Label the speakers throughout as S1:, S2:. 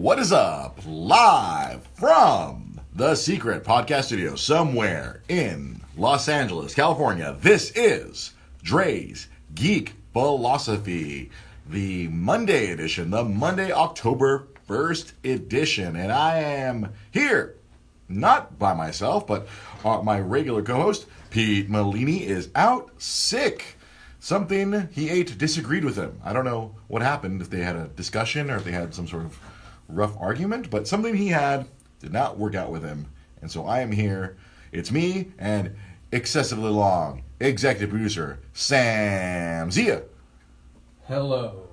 S1: What is up? Live from the secret podcast studio somewhere in Los Angeles, California. This is Dre's Geek Philosophy, the Monday edition, the Monday, October 1st edition. And I am here, not by myself, but my regular co-host, Pete Malini, is out sick. Something he ate disagreed with him. I don't know what happened, if they had a discussion or if they had some sort of rough argument, but something he had did not work out with him. And so I am here. It's me and excessively long executive producer, Sam Zia.
S2: Hello.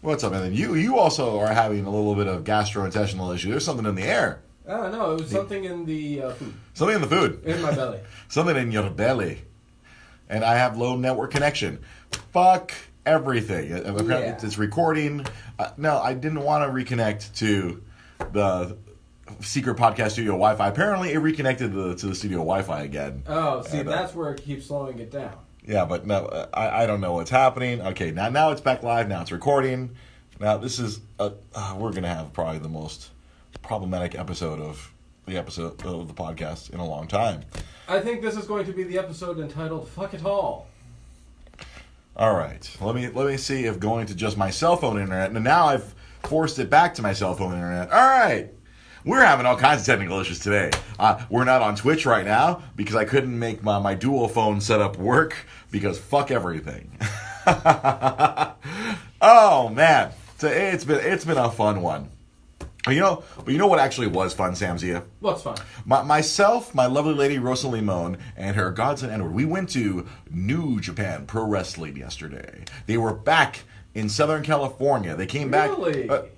S1: What's up, man? You also are having a little bit of gastrointestinal issue. There's something in the air.
S2: Oh, no, it was something in the food.
S1: Something in the food.
S2: In my belly.
S1: Something in your belly. And I have low network connection. Fuck everything. Apparently it's recording. No, I didn't want to reconnect to the secret podcast studio Wi-Fi. Apparently it reconnected to the studio Wi-Fi again.
S2: Oh, see, that's where it keeps slowing it down.
S1: Yeah, but no, I don't know what's happening. Okay, now it's back live. Now it's recording. Now this is we're gonna have probably the most problematic episode of the podcast in a long time.
S2: I think this is going to be the episode entitled "Fuck It All."
S1: All right, let me see if going to just my cell phone internet, and now I've forced it back to my cell phone internet. All right, we're having all kinds of technical issues today. We're not on Twitch right now because I couldn't make my dual phone setup work because fuck everything. Oh man, so it's been a fun one. You know what actually was fun, Sam Zia?
S2: What's fun?
S1: Myself, my lovely lady Rosa Limon, and her godson Edward, we went to New Japan Pro Wrestling yesterday. They were back in Southern California. They came back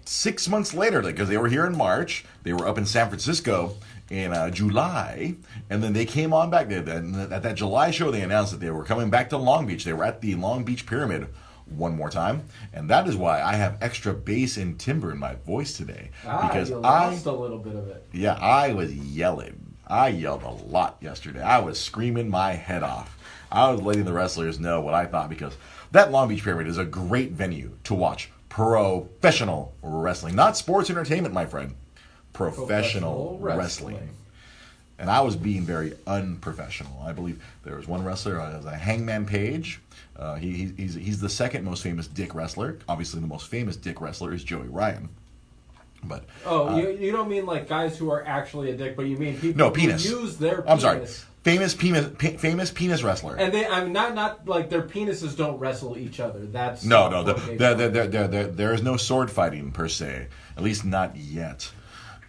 S1: 6 months later because they were here in March. They were up in San Francisco in July, and then they came on back. And at that July show, they announced that they were coming back to Long Beach. They were at the Long Beach Pyramid one more time, and that is why I have extra bass and timbre in my voice today. Because
S2: you lost a little bit of it.
S1: Yeah, I was yelling. I yelled a lot yesterday. I was screaming my head off. I was letting the wrestlers know what I thought, because that Long Beach Pyramid is a great venue to watch professional wrestling. Not sports entertainment, my friend. Professional wrestling. And I was being very unprofessional. I believe there was one wrestler, a Hangman Page. He's the second most famous dick wrestler. Obviously, the most famous dick wrestler is Joey Ryan. But
S2: you don't mean like guys who are actually a dick, but you mean people who use their penis.
S1: I'm sorry, famous penis wrestler.
S2: And I'm not like their penises don't wrestle each other. That's
S1: no. There is no sword fighting per se, at least not yet.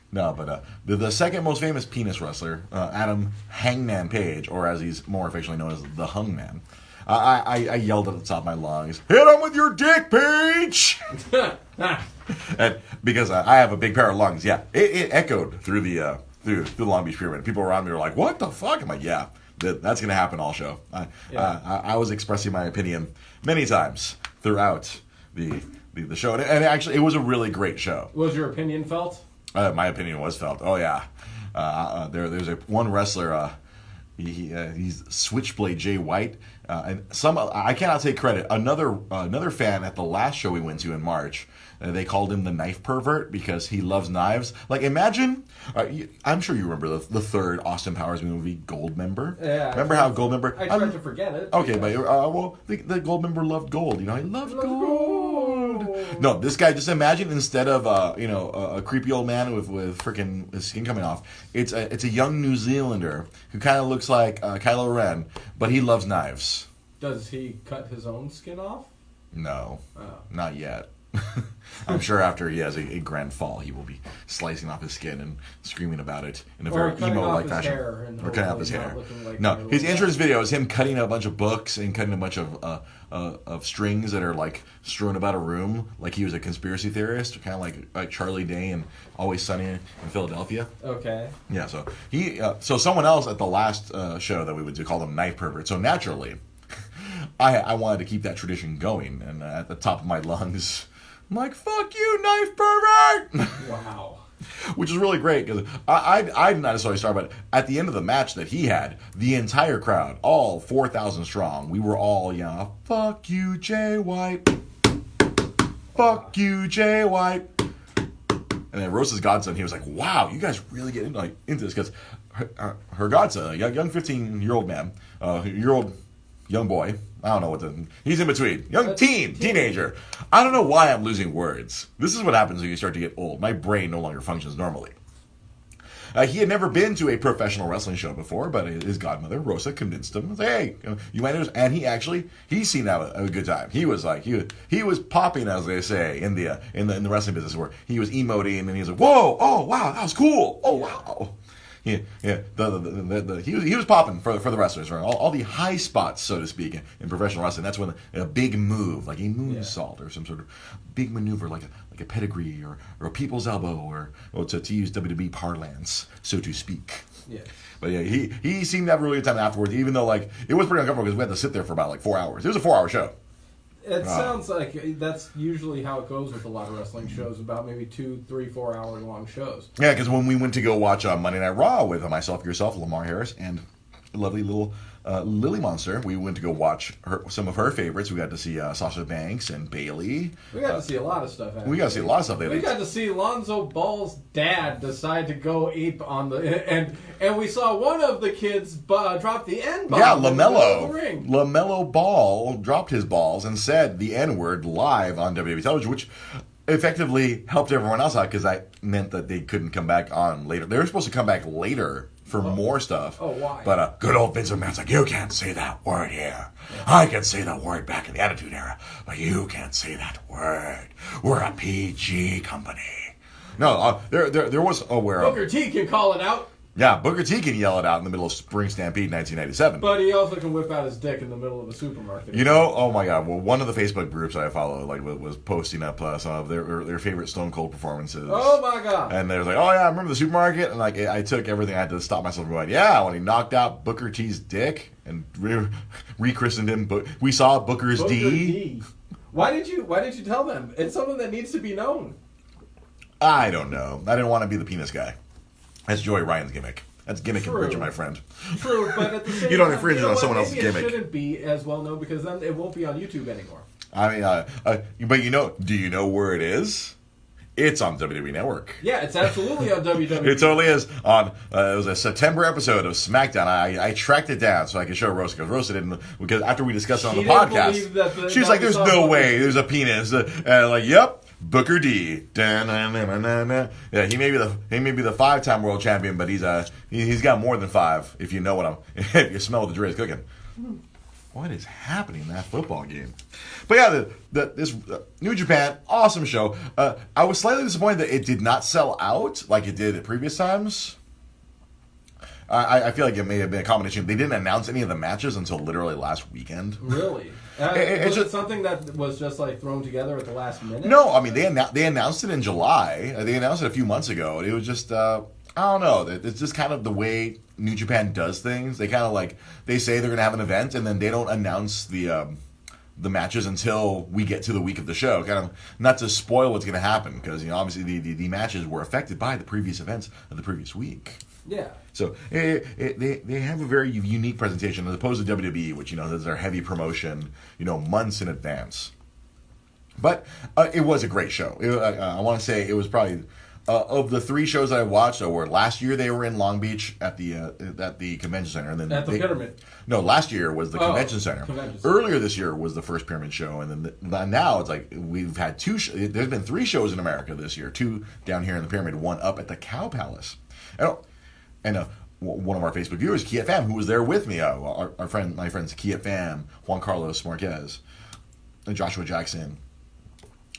S1: No, but the second most famous penis wrestler, Adam Hangman Page, or as he's more affectionately known as the Hungman. I yelled at the top of my lungs, "Hit him with your dick, Page!" And because I have a big pair of lungs, yeah, it echoed through the Long Beach Pyramid. People around me were like, "What the fuck?" I'm like, "Yeah, that's gonna happen all show." I was expressing my opinion many times throughout the show, and actually, it was a really great show.
S2: Was your opinion felt?
S1: My opinion was felt. Oh yeah, there's one wrestler. He's Switchblade Jay White, and I cannot take credit. Another fan at the last show we went to in March, they called him the knife pervert because he loves knives. Like, imagine, I'm sure you remember the third Austin Powers movie, Goldmember.
S2: Yeah.
S1: Remember how Goldmember?
S2: I tried to forget it.
S1: Okay, but the Goldmember loved gold. You know, he loved gold. No, this guy, just imagine, instead of a creepy old man with freaking his skin coming off, it's a young New Zealander who kind of looks like Kylo Ren, but he loves knives.
S2: Does he cut his own skin off?
S1: No, not yet. I'm sure after he has a grand fall, he will be slicing off his skin and screaming about it in a very emo-like fashion. Or cutting off his hair. No, his entrance video is him cutting a bunch of books and cutting a bunch of strings that are like strewn about a room, like he was a conspiracy theorist, kind of like Charlie Day and Always Sunny in Philadelphia.
S2: Okay.
S1: Yeah, so so someone else at the last show that we would do called him Knife Pervert. So naturally, I wanted to keep that tradition going, and at the top of my lungs, I'm like, "Fuck you, knife pervert!"
S2: Wow.
S1: Which is really great, because I did not necessarily start, but at the end of the match that he had, the entire crowd, all 4,000 strong, we were all yelling, "Fuck you, Jay White! Fuck you, Jay White!" And then Rosa's godson, he was like, wow, you guys really get into this, because her godson, a young 15-year-old man, young boy, I don't know he's in between, teenager. I don't know why I'm losing words. This is what happens when you start to get old. My brain no longer functions normally. He had never been to a professional wrestling show before, but his godmother, Rosa, convinced him. Hey, you might notice. And he seemed to have a good time. He was like, he was popping, as they say, in the wrestling business, where he was emoting, and he was like, whoa, oh, wow, that was cool. Oh, wow. He was popping for the wrestlers, right? All the high spots, so to speak, in professional wrestling. That's when a big move, like a moonsault or some sort of big maneuver, like a pedigree or a people's elbow, or to use WWE parlance, so to speak. Yeah. But yeah, he seemed to have a really good time afterwards, even though it was pretty uncomfortable because we had to sit there for about 4 hours. It was a 4-hour show.
S2: It sounds like that's usually how it goes with a lot of wrestling shows, about maybe 2, 3, 4 hour long shows.
S1: Yeah, because when we went to go watch Monday Night Raw with myself, yourself, Lamar Harris, and lovely little Lily Monster, we went to go watch some of her favorites. We got to see Sasha Banks and Bayley.
S2: We got to see a lot of stuff. Actually.
S1: We got to see a lot of stuff.
S2: We got to see Lonzo Ball's dad decide to go ape on and we saw one of the kids drop the N-bomb.
S1: Yeah,
S2: LaMelo
S1: Ball dropped his balls and said the N-word live on WWE television, which effectively helped everyone else out, because that meant that they couldn't come back on later. They were supposed to come back later for more stuff.
S2: Oh, why?
S1: But good old Vince McMahon's like, you can't say that word here. Yeah. I can say that word back in the Attitude Era, but you can't say that word. We're a PG company. No, there was
S2: Booker T can call it out.
S1: Yeah, Booker T can yell it out in the middle of Spring Stampede 1997.
S2: But he also can whip out his dick in the middle of a supermarket.
S1: Oh my God. Well, one of the Facebook groups I follow was posting up some of their favorite Stone Cold performances.
S2: Oh my God.
S1: And they were like, oh yeah, I remember the supermarket. And I took everything. I had to stop myself from going, yeah, when he knocked out Booker T's dick and rechristened him. But we saw Booker's D.
S2: Why did you tell them? It's something that needs to be known.
S1: I don't know. I didn't want to be the penis guy. That's Joey Ryan's gimmick. That's gimmick infringement, my friend.
S2: True, but at the same time,
S1: you don't infringe on someone else's gimmick.
S2: It shouldn't be as well known, because then it won't be on YouTube anymore.
S1: I mean, but do you know where it is? It's on WWE Network.
S2: Yeah, it's absolutely on WWE.
S1: It totally is. It was a September episode of SmackDown. I tracked it down so I could show Rosa, because Rosa didn't, because after we discussed it on the podcast, she was like, "There's no way there's a penis." Yep. Booker D. Yeah, he may be the 5-time world champion, but he's got more than 5. If you know what if you smell what the Dre is cooking. What is happening in that football game? But yeah, this New Japan, awesome show. I was slightly disappointed that it did not sell out like it did at previous times. I feel like it may have been a combination. They didn't announce any of the matches until literally last weekend.
S2: Really? Was it something that was just thrown together at the last minute?
S1: No, I mean they announced it in July. They announced it a few months ago. It was just I don't know. It's just kind of the way New Japan does things. They kind of they say they're going to have an event, and then they don't announce the matches until we get to the week of the show. Kind of not to spoil what's going to happen, because obviously the matches were affected by the previous events of the previous week.
S2: Yeah.
S1: So they have a very unique presentation as opposed to WWE, which does their heavy promotion, months in advance. But it was a great show. I want to say it was probably of the 3 shows that I watched. Last year they were in Long Beach at the convention center, and then
S2: at the Pyramid.
S1: No, last year was the convention center. Earlier this year was the first Pyramid show, and then now it's we've had 2. There's been 3 shows in America this year. 2 down here in the Pyramid, 1 up at the Cow Palace. And one of our Facebook viewers, Kia Fam, who was there with me, my friends Kia Fam, Juan Carlos Marquez, and Joshua Jackson,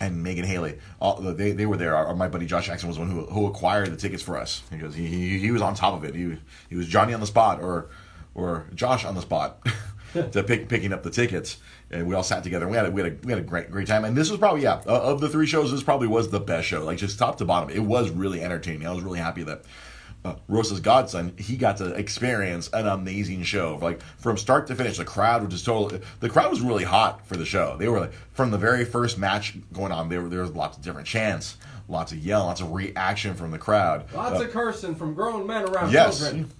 S1: and Megan Haley, they were there. My buddy Josh Jackson was the one who acquired the tickets for us, because he was on top of it. He was Johnny on the spot, or Josh on the spot, to picking up the tickets, and we all sat together. And we had a great time. And this was probably of the 3 shows, this probably was the best show, just top to bottom. It was really entertaining. I was really happy that Rosa's godson, he got to experience an amazing show. From start to finish, the crowd was really hot for the show. They were from the very first match going on, there was lots of different chants, lots of yelling, lots of reaction from the crowd.
S2: Lots of cursing from grown men around children.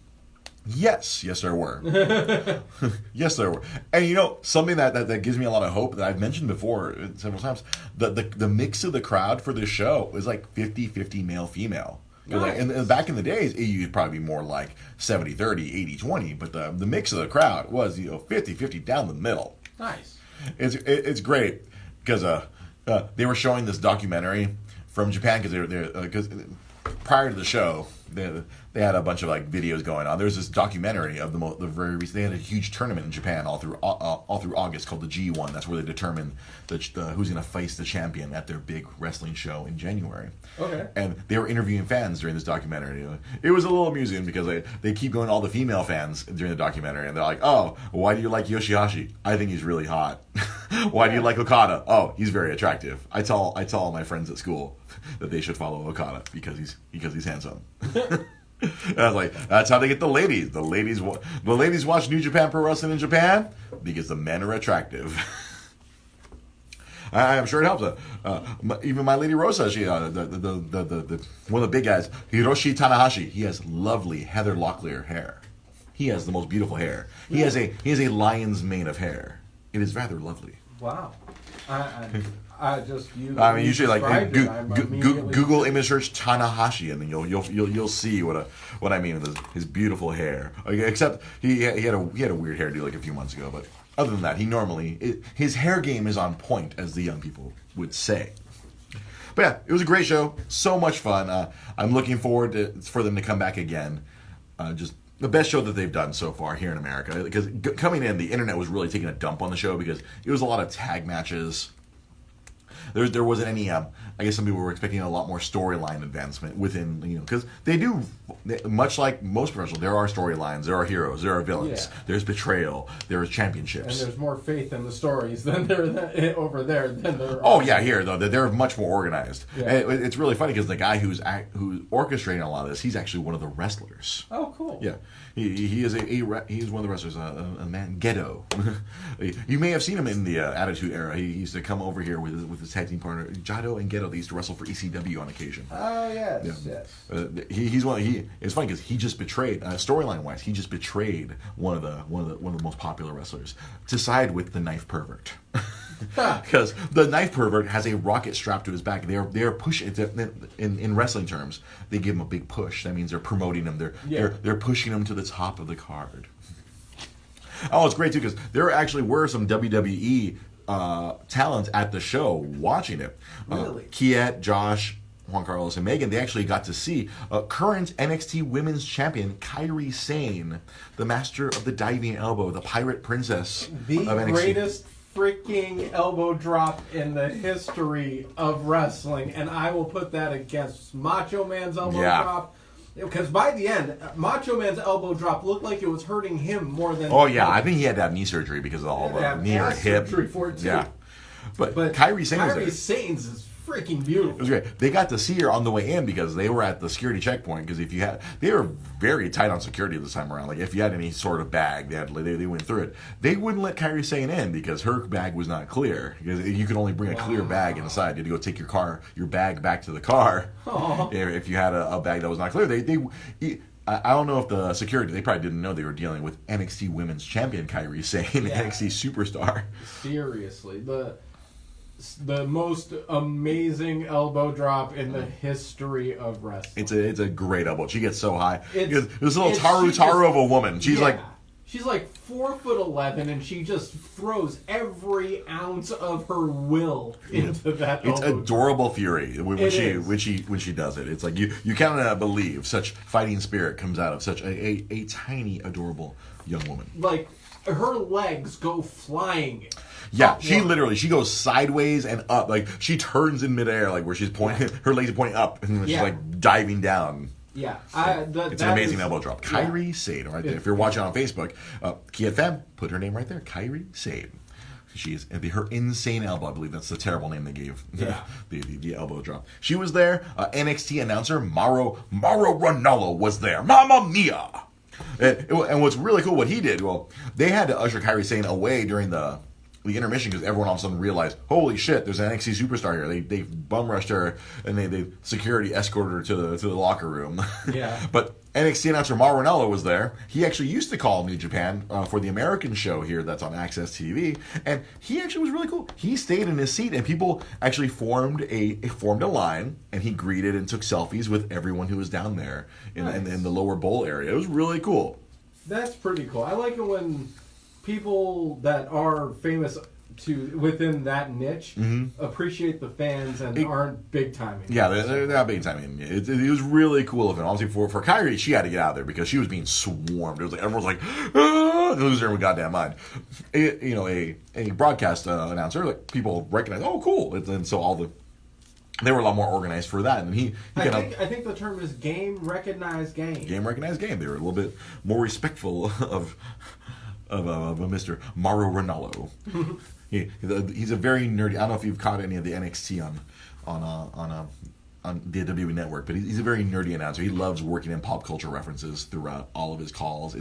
S1: Yes, there were. Yes, there were. And you know, something that gives me a lot of hope that I've mentioned before several times, the mix of the crowd for this show is like 50-50 male-female. Nice. And back in the days, you'd probably be more like 70-30, 80-20, but the mix of the crowd was 50-50 down the middle.
S2: Nice.
S1: It's great because they were showing this documentary from Japan because prior to the show they had a bunch of like videos going on. There's this documentary of the very recent. They had a huge tournament in Japan all through August called the G1. That's where they determine who's going to face the champion at their big wrestling show in January.
S2: Okay.
S1: And they were interviewing fans during this documentary. It was a little amusing because they keep going to all the female fans during the documentary, and they're like, "Oh, why do you like Yoshihashi? I think he's really hot. Why do you like Okada? Oh, he's very attractive. I tell all my friends at school that they should follow Okada because he's handsome." And I was like, that's how they get the ladies. The ladies watch New Japan Pro Wrestling in Japan because the men are attractive. I'm sure it helps. Even my lady Rosa, she the one of the big guys, Hiroshi Tanahashi. He has lovely Heather Locklear hair. He has the most beautiful hair. He has a lion's mane of hair. It is rather lovely.
S2: Wow.
S1: Usually like Google image search Tanahashi, and then you'll see what I mean with his beautiful hair. Except he had a weird hairdo like a few months ago, but other than that, his hair game is on point, as the young people would say. But yeah, it was a great show, so much fun. I'm looking forward for them to come back again. Just the best show that they've done so far here in America. Because coming in, the internet was really taking a dump on the show because it was a lot of tag matches. There wasn't any. I guess some people were expecting a lot more storyline advancement within, because they do, much like most professionals. There are storylines, there are heroes, there are villains, there's betrayal, there's championships,
S2: and there's more faith in the stories than there over there than there.
S1: Oh yeah, here though they're much more organized. Yeah. And it's really funny because the guy who's orchestrating a lot of this, he's actually one of the wrestlers.
S2: Oh, cool.
S1: Yeah. He is he's one of the wrestlers, a man Gedo. You may have seen him in the Attitude Era. He used to come over here with his tag team partner Jado and Gedo. They used to wrestle for ECW on occasion.
S2: Oh yes.
S1: He's one. It's funny because he just betrayed, storyline wise, he just betrayed one of the most popular wrestlers to side with the knife pervert. Because the knife pervert has a rocket strapped to his back. They're pushing in wrestling terms. They give him a big push. That means they're promoting him. They're pushing him to the top of the card. Oh, it's great too because there actually were some WWE talent at the show watching it.
S2: Really?
S1: Kiet, Josh, Juan Carlos, and Megan. They actually got to see current NXT Women's Champion Kairi Sane, the master of the diving elbow, the pirate princess of NXT.
S2: Greatest freaking elbow drop in the history of wrestling, and I will put that against Macho Man's elbow drop. Because by the end, Macho Man's elbow drop looked like it was hurting him more than.
S1: Oh yeah, I think he had to have knee surgery because of all the knee or hip
S2: surgery for it too.
S1: Yeah, but Kairi
S2: Sane's is freaking beautiful.
S1: It was great. They got to see her on the way in because they were at the security checkpoint. Because they were very tight on security this time around. Like if you had any sort of bag, they went through it. They wouldn't let Kairi Sane in because her bag was not clear. Because you could only bring a clear bag inside. You had to go take your bag back to the car. If you had a bag that was not clear. I don't know if the security, they probably didn't know they were dealing with NXT Women's Champion Kairi Sane, NXT Superstar.
S2: Seriously, the most amazing elbow drop in the history of wrestling.
S1: It's a great elbow. She gets so high. This little Taru of a woman. She's like
S2: 4'11", and she just throws every ounce of her will into that elbow.
S1: It's adorable fury when she does it. It's like you cannot believe such fighting spirit comes out of such a tiny adorable young woman.
S2: Like her legs go flying.
S1: Yeah, she goes sideways and up. Like she turns in midair, like where she's pointing, her legs are pointing up, and she's like diving down.
S2: Yeah,
S1: it's an amazing elbow drop. Kairi Sane, right there. If you're watching on Facebook, Kiet Fam, put her name right there. Kairi Sane. She's her insane elbow. I believe that's the terrible name they gave.
S2: Yeah,
S1: the elbow drop. She was there. NXT announcer Mauro Ranallo was there. Mamma mia! And what's really cool, what he did, well, they had to usher Kairi Sane away during the the intermission because everyone all of a sudden realized, holy shit, there's an NXT superstar here. They bum rushed her and they security escorted her to the locker room.
S2: Yeah.
S1: But NXT announcer Mauro Ranallo was there. He actually used to call New Japan for the American show here that's on Access TV, and he actually was really cool. He stayed in his seat, and people actually formed a line, and he greeted and took selfies with everyone who was down there in the lower bowl area. It was really cool.
S2: That's pretty cool. I like it when people that are famous within that niche appreciate the fans and aren't big timing.
S1: Yeah, they're not big timing. It was really cool of him. Obviously, for Kyrie, she had to get out of there because she was being swarmed. It was like everyone was like, ah, losing her goddamn mind. A broadcast announcer, like people recognize, oh, cool, and so they were a lot more organized for that. And
S2: I think the term is game recognized game.
S1: Game recognized game. They were a little bit more respectful of Mr. Mauro Ranallo. He's a very nerdy. I don't know if you've caught any of the NXT on the WWE Network, but he's a very nerdy announcer. He loves working in pop culture references throughout all of his calls.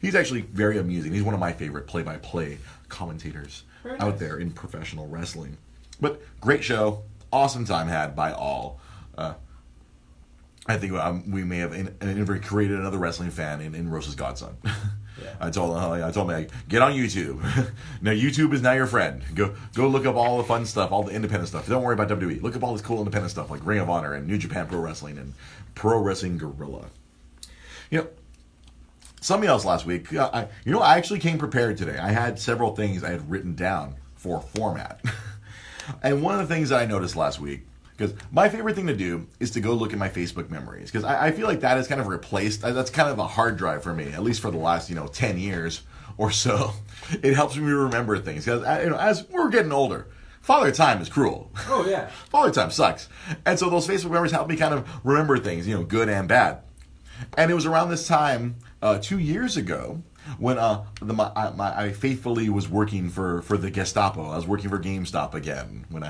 S1: He's actually very amusing. He's one of my favorite play-by-play commentators out there in professional wrestling. But great show, awesome time had by all. I think we may have created another wrestling fan in Rosa's godson. Yeah. I told him, get on YouTube. Now YouTube is now your friend. Go look up all the fun stuff, all the independent stuff. Don't worry about WWE. Look up all this cool independent stuff like Ring of Honor and New Japan Pro Wrestling and Pro Wrestling Guerrilla. Something else last week. I actually came prepared today. I had several things I had written down for format. And one of the things that I noticed last week, because my favorite thing to do is to go look at my Facebook memories. Because I feel like that is kind of replaced. That's kind of a hard drive for me, at least for the last 10 years or so. It helps me remember things. Because as we're getting older, Father Time is cruel.
S2: Oh, yeah.
S1: Father Time sucks. And so those Facebook memories help me kind of remember things, good and bad. And it was around this time 2 years ago when I faithfully was working for the Gestapo. I was working for GameStop again when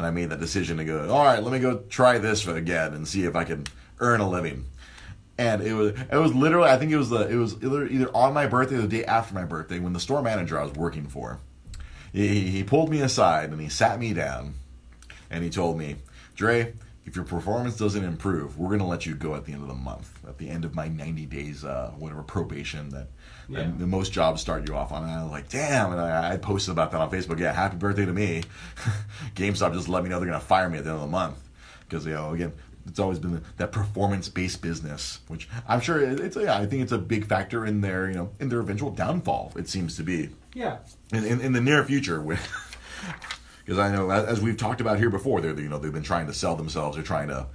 S1: I made that decision to go, all right, let me go try this again and see if I can earn a living. And it was literally, I think it was either on my birthday or the day after my birthday when the store manager I was working for, he pulled me aside and he sat me down and he told me, Dre, if your performance doesn't improve, we're going to let you go at the end of the month, at the end of my 90 days, whatever probation that the most jobs start you off on. And I was like, damn. And I posted about that on Facebook. Yeah, happy birthday to me. GameStop just let me know they're going to fire me at the end of the month. Because, again, it's always been that performance-based business, which I'm sure I think it's a big factor in their, in their eventual downfall, it seems to be.
S2: Yeah.
S1: In the near future, because I know, as we've talked about here before, they've been trying to sell themselves. They're trying to,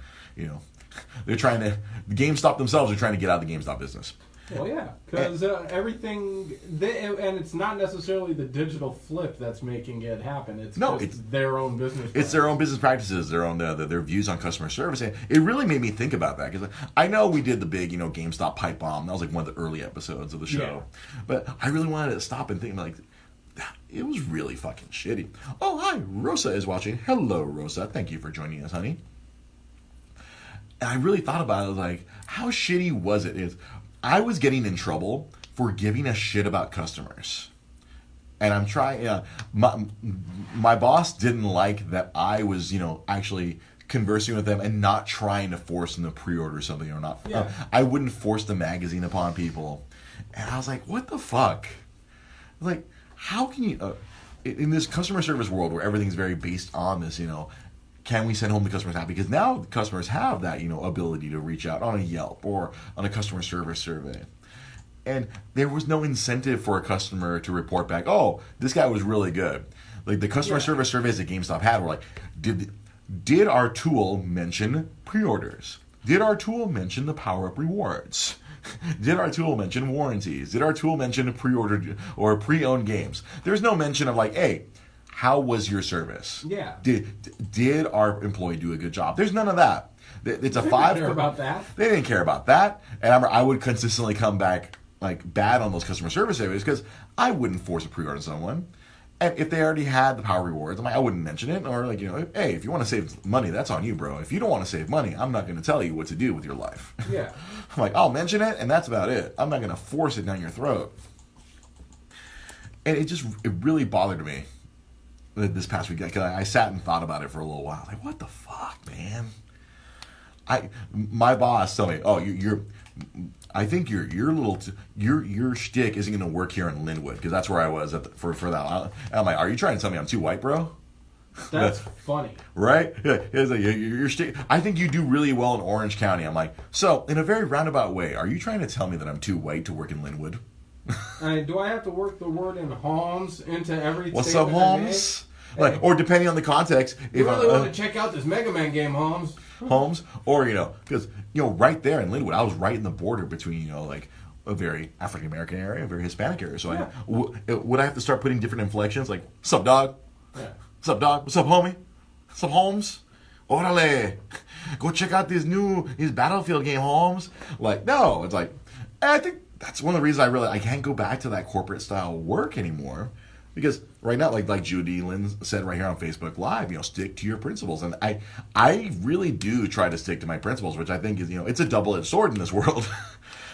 S1: GameStop themselves are trying to get out of the GameStop business.
S2: Well, yeah, because everything, and it's not necessarily the digital flip that's making it happen. It's their own business practices.
S1: It's their own business practices, their own their views on customer service. And it really made me think about that because I know we did the big GameStop pipe bomb. That was like one of the early episodes of the show, but I really wanted to stop and think like, it was really fucking shitty. Oh, hi, Rosa is watching. Hello, Rosa. Thank you for joining us, honey. And I really thought about it. I was like, how shitty was it? I was getting in trouble for giving a shit about customers. And I'm trying, my boss didn't like that I was, actually conversing with them and not trying to force them to pre-order something or not.
S2: Yeah.
S1: I wouldn't force the magazine upon people. And I was like, what the fuck? Like, how can you, in this customer service world where everything's very based on this, can we send home the customers happy? Because now the customers have that, ability to reach out on a Yelp or on a customer service survey. And there was no incentive for a customer to report back, oh, this guy was really good. Like the customer service surveys that GameStop had were like, did our tool mention pre-orders? Did our tool mention the power-up rewards? Did our tool mention warranties? Did our tool mention pre-ordered or pre-owned games? There's no mention of like, hey, how was your service?
S2: Yeah.
S1: Did our employee do a good job? There's none of that. It's a 5.
S2: They didn't care about that.
S1: They didn't care about that. And I would consistently come back like bad on those customer service surveys because I wouldn't force a pre-order on someone. And if they already had the power rewards, I wouldn't mention it. Or like, hey, if you want to save money, that's on you, bro. If you don't want to save money, I'm not going to tell you what to do with your life.
S2: Yeah.
S1: I'm like, I'll mention it, and that's about it. I'm not going to force it down your throat. And it really bothered me this past week. I sat and thought about it for a little while. Like, what the fuck, man? My boss told me, oh, I think your shtick isn't going to work here in Linwood, because that's where I was for that. I'm like, are you trying to tell me I'm too white, bro?
S2: That's funny,
S1: right? Yeah, it's like your shtick. I think you do really well in Orange County. I'm like, so in a very roundabout way, are you trying to tell me that I'm too white to work in Linwood?
S2: Do I have to work the word in Holmes into every?
S1: What's up, Holmes? Like, or depending on the context,
S2: you really want to check out this Mega Man game, Holmes?
S1: Holmes, or because right there in Linwood, I was right in the border between like a very African American area, a very Hispanic area. So would I have to start putting different inflections, like "What's up, dog?
S2: Yeah.
S1: What's up, dog? What's up, homie? What's up, Holmes? Orale, go check out his Battlefield game, Holmes." Like, no, it's like, I think that's one of the reasons I can't go back to that corporate style work anymore. Because right now, like Judy Lynn said right here on Facebook Live, stick to your principles. And I really do try to stick to my principles, which I think is, it's a double-edged sword in this world.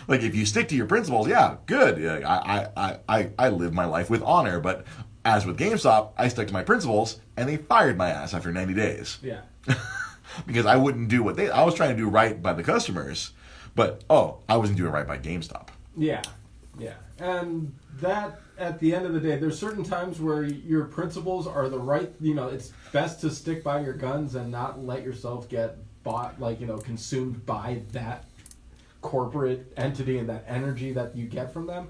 S1: Like, if you stick to your principles, yeah, good. I live my life with honor. But as with GameStop, I stuck to my principles, and they fired my ass after 90 days.
S2: Yeah.
S1: Because I wouldn't do I was trying to do right by the customers, but, I wasn't doing right by GameStop.
S2: Yeah, yeah. And that, at the end of the day, there's certain times where your principles are the right, it's best to stick by your guns and not let yourself get bought, consumed by that corporate entity and that energy that you get from them.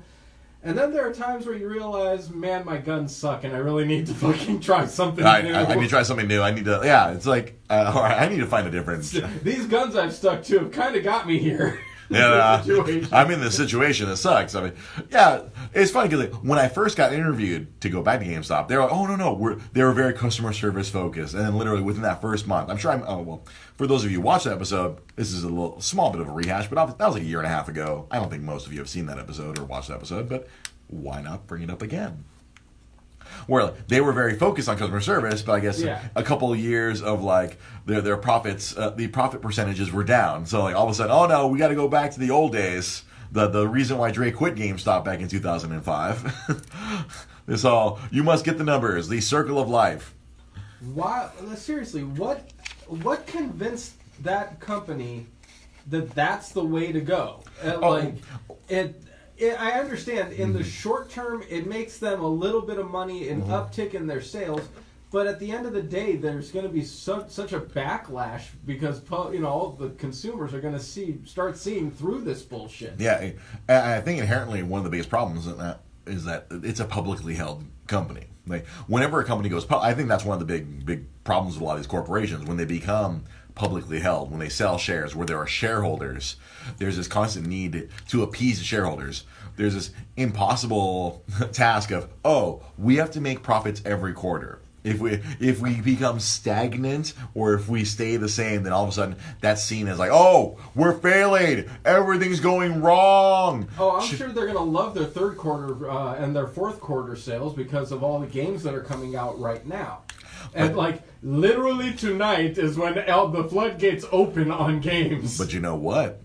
S2: And then there are times where you realize, man, my guns suck and I really need to fucking try something new.
S1: I need to try something new. I need to, it's like, all right, I need to find a difference.
S2: These guns I've stuck to have kind of got me here.
S1: Yeah, I'm in this situation that sucks. I mean, yeah, it's funny because when I first got interviewed to go back to GameStop, they were like, "Oh no, they were very customer service focused." And then literally within that first month, I'm sure for those of you who watched that episode, this is a small bit of a rehash, but that was like a year and a half ago. I don't think most of you have seen that episode or watched that episode, but why not bring it up again? Where they were very focused on customer service, but I guess a couple of years of their profits, the profit percentages were down. So all of a sudden, oh no, we got to go back to the old days. The reason why Dre quit GameStop back in 2005. This you must get the numbers, the circle of life.
S2: Why? Seriously, what convinced that company that that's the way to go? I understand in the short term it makes them a little bit of money, an uptick in their sales, but at the end of the day there's going to be such a backlash because all the consumers are going to start seeing through this bullshit.
S1: Yeah, I think inherently one of the biggest problems is that it's a publicly held company. Like whenever a company goes public, I think that's one of the big problems with a lot of these corporations when they become publicly held, when they sell shares, where there are shareholders, there's this constant need to appease the shareholders. There's this impossible task of, we have to make profits every quarter. If we become stagnant or if we stay the same, then all of a sudden that's seen as like, we're failing, everything's going wrong.
S2: I'm sure they're going to love their third quarter and their fourth quarter sales because of all the games that are coming out right now. And literally tonight is when the floodgates open on games.
S1: But you know what?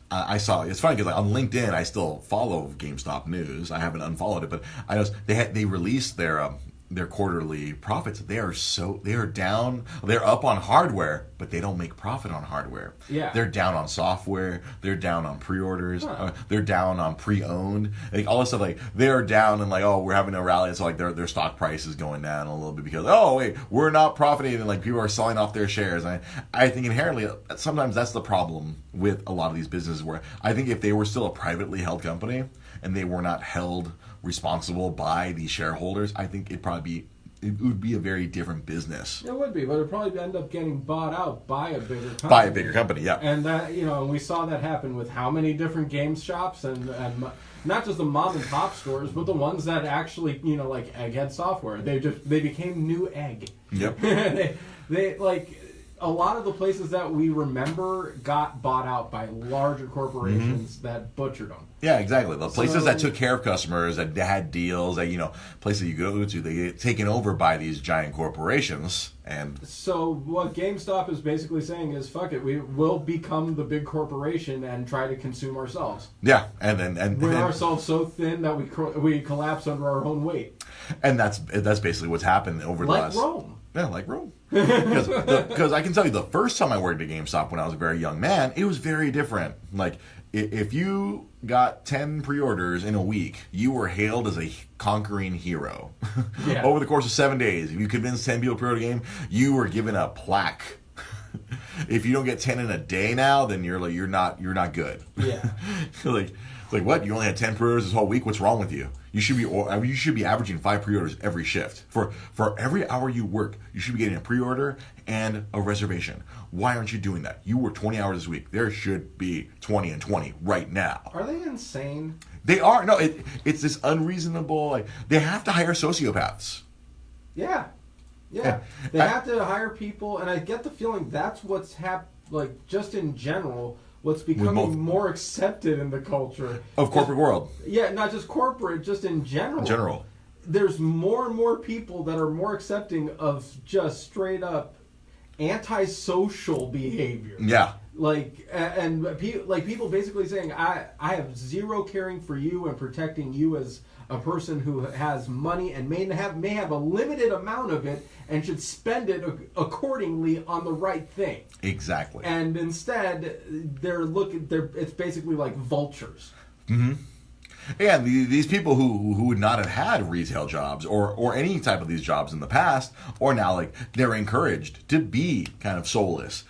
S1: I saw, it's funny because on LinkedIn I still follow GameStop news. I haven't unfollowed it, but I know they released their quarterly profits. They are down. They're up on hardware, but they don't make profit on hardware.
S2: Yeah,
S1: they're down on software. They're down on pre-orders. They're down on pre-owned. All this stuff. They're down and we're having a rally. So their stock price is going down a little bit because we're not profiting and people are selling off their shares. I think inherently sometimes that's the problem with a lot of these businesses. Where I think if they were still a privately held company and they were not held responsible by the shareholders, I think it would be a very different business.
S2: It would be, but it'd probably end up getting bought out by a bigger company.
S1: By a bigger company, yeah.
S2: And that, and we saw that happen with how many different game shops and not just the mom and pop stores, but the ones that actually, like Egghead Software. They became New Egg.
S1: Yep.
S2: they a lot of the places that we remember got bought out by larger corporations that butchered them.
S1: Yeah, exactly. The places that took care of customers, that had deals, that places you go to, they get taken over by these giant corporations. And
S2: so what GameStop is basically saying is, fuck it, we will become the big corporation and try to consume ourselves.
S1: Yeah, and
S2: we're ourselves so thin that we collapse under our own weight.
S1: And that's basically what's happened over the last...
S2: Like Rome.
S1: Yeah, like Rome. Because I can tell you, the first time I worked at GameStop when I was a very young man, it was very different. Like, if you got 10 pre-orders in a week, you were hailed as a conquering hero.
S2: Yeah.
S1: Over the course of 7 days, if you convinced 10 people to pre-order a game, you were given a plaque. If you don't get 10 in a day now, then you're not good.
S2: Yeah.
S1: Like what? You only had 10 pre-orders this whole week? What's wrong with you? You should be averaging 5 pre-orders every shift. For every hour you work, you should be getting a pre-order and a reservation. Why aren't you doing that? You work 20 hours this week. There should be 20 and 20 right now.
S2: Are they insane?
S1: They are. No, it's this unreasonable, like, they have to hire sociopaths.
S2: Yeah. Yeah. They have to hire people, and I get the feeling that's what's like, just in general, what's becoming more accepted in the culture.
S1: Of corporate world.
S2: Yeah, not just corporate, just in general.
S1: In general.
S2: There's more and more people that are more accepting of just straight up antisocial behavior.
S1: Yeah.
S2: Like, and people basically saying, I have zero caring for you and protecting you as a person who has money and may have a limited amount of it and should spend it accordingly on the right thing.
S1: Exactly.
S2: And instead, it's basically like vultures.
S1: Mm-hmm. Yeah, these people who would not have had retail jobs or any type of these jobs in the past, or now, like, they're encouraged to be kind of soulless.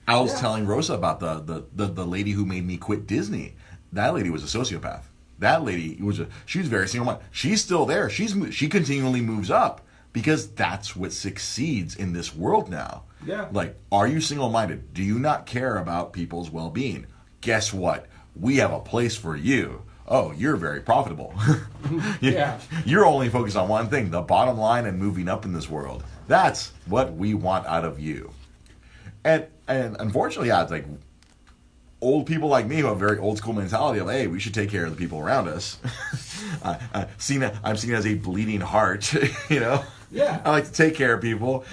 S1: I was telling Rosa about the lady who made me quit Disney. That lady was a sociopath. That lady she was very single-minded. She's still there. She continually moves up because that's what succeeds in this world now.
S2: Yeah.
S1: Like, are you single-minded? Do you not care about people's well-being? Guess what? We have a place for you. Oh, you're very profitable.
S2: Yeah.
S1: You're only focused on one thing, the bottom line and moving up in this world. That's what we want out of you. And unfortunately, yeah, it's like old people like me who have a very old school mentality of, hey, we should take care of the people around us. I'm seen as a bleeding heart, you know?
S2: Yeah.
S1: I like to take care of people.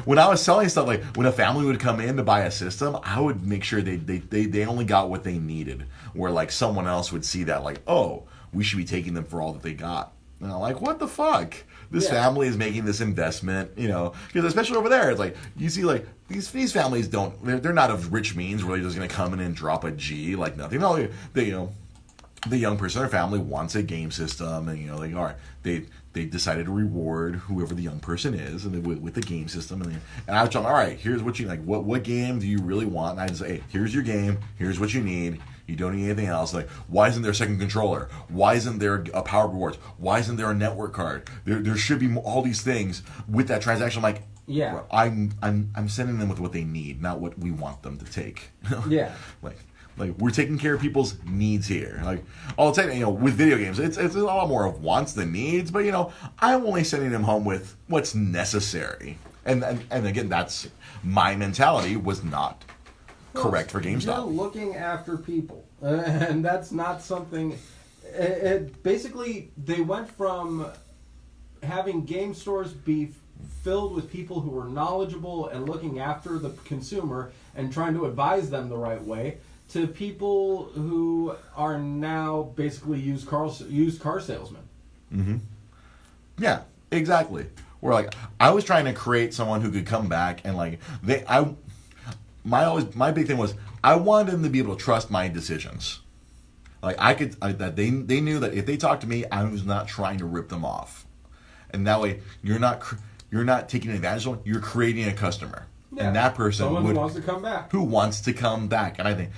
S1: When I was selling stuff, like when a family would come in to buy a system, I would make sure they only got what they needed. Where like someone else would see that, like, oh, we should be taking them for all that they got. And I'm like, what the fuck? This family is making this investment, you know, because especially over there, it's like you see, like these families they're not of rich means where they're just gonna come in and drop a G like nothing. No, the young person in their family wants a game system, and like, all right, they decided to reward whoever the young person is, and with the game system, and I was telling them, all right, here's what you like. What game do you really want? And I just say, hey, here's your game. Here's what you need. You don't need anything else. Like, why isn't there a second controller? Why isn't there a power rewards? Why isn't there a network card? There should be all these things with that transaction. I'm like,
S2: yeah,
S1: I'm sending them with what they need, not what we want them to take.
S2: Yeah,
S1: like we're taking care of people's needs here. Like, I'll tell you, with video games, it's a lot more of wants than needs. But I'm only sending them home with what's necessary. And again, that's my mentality was not correct for GameStop.
S2: You're looking after people, and that's not something. Basically, they went from having game stores be filled with people who were knowledgeable and looking after the consumer and trying to advise them the right way, to people who are now basically used car salesmen.
S1: Mm-hmm. Yeah, exactly. Where like I was trying to create someone who could come back and like my big thing was I wanted them to be able to trust my decisions. Like that they knew that if they talked to me, I was not trying to rip them off, and that way you're not taking advantage of them. You're creating a customer, and that person
S2: someone who wants to come back.
S1: Who wants to come back? And I think,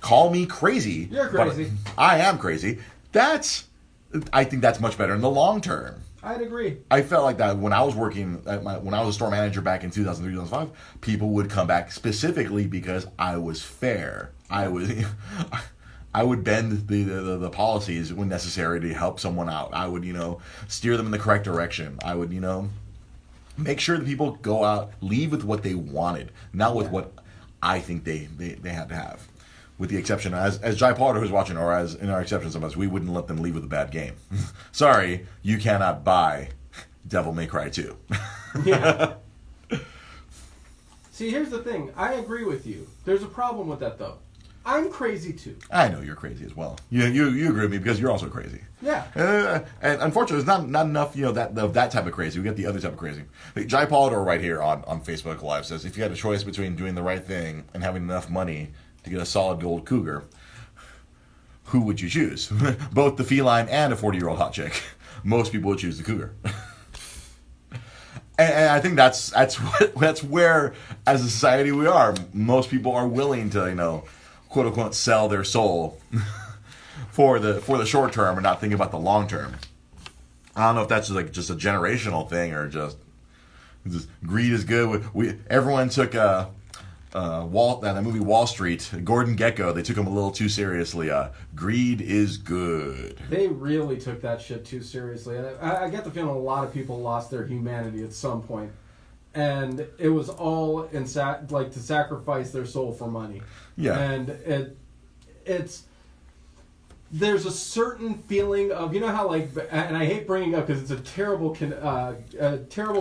S1: call me crazy.
S2: You're crazy.
S1: I am crazy. I think that's much better in the long term.
S2: I'd agree.
S1: I felt like that when I was working when I was a store manager back in 2003, 2005. People would come back specifically because I was fair. I would bend the policies when necessary to help someone out. I would steer them in the correct direction. I would make sure that people go out, leave with what they wanted, not with what I think they had to have. With the exception, as Jai Potter who's watching, or as in our exceptions of us, we wouldn't let them leave with a bad game. Sorry, you cannot buy Devil May Cry 2.
S2: Yeah. See, here's the thing. I agree with you. There's a problem with that, though. I'm crazy too.
S1: I know you're crazy as well. You agree with me because you're also crazy.
S2: Yeah.
S1: And unfortunately, there's not enough, that type of crazy. We get the other type of crazy. Like, Jai Polidor right here on Facebook Live says, if you had a choice between doing the right thing and having enough money to get a solid gold cougar, who would you choose? Both the feline and a 40-year-old hot chick. Most people would choose the cougar. And I think that's where, as a society, we are. Most people are willing to, quote unquote, sell their soul for the short term and not think about the long term. I don't know if that's just a generational thing or just greed is good. Everyone took that movie Wall Street, Gordon Gekko. They took him a little too seriously. Greed is good.
S2: They really took that shit too seriously, and I get the feeling a lot of people lost their humanity at some point, and it was all to sacrifice their soul for money.
S1: Yeah,
S2: and it's. There's a certain feeling of, how and I hate bringing it up because it's a terrible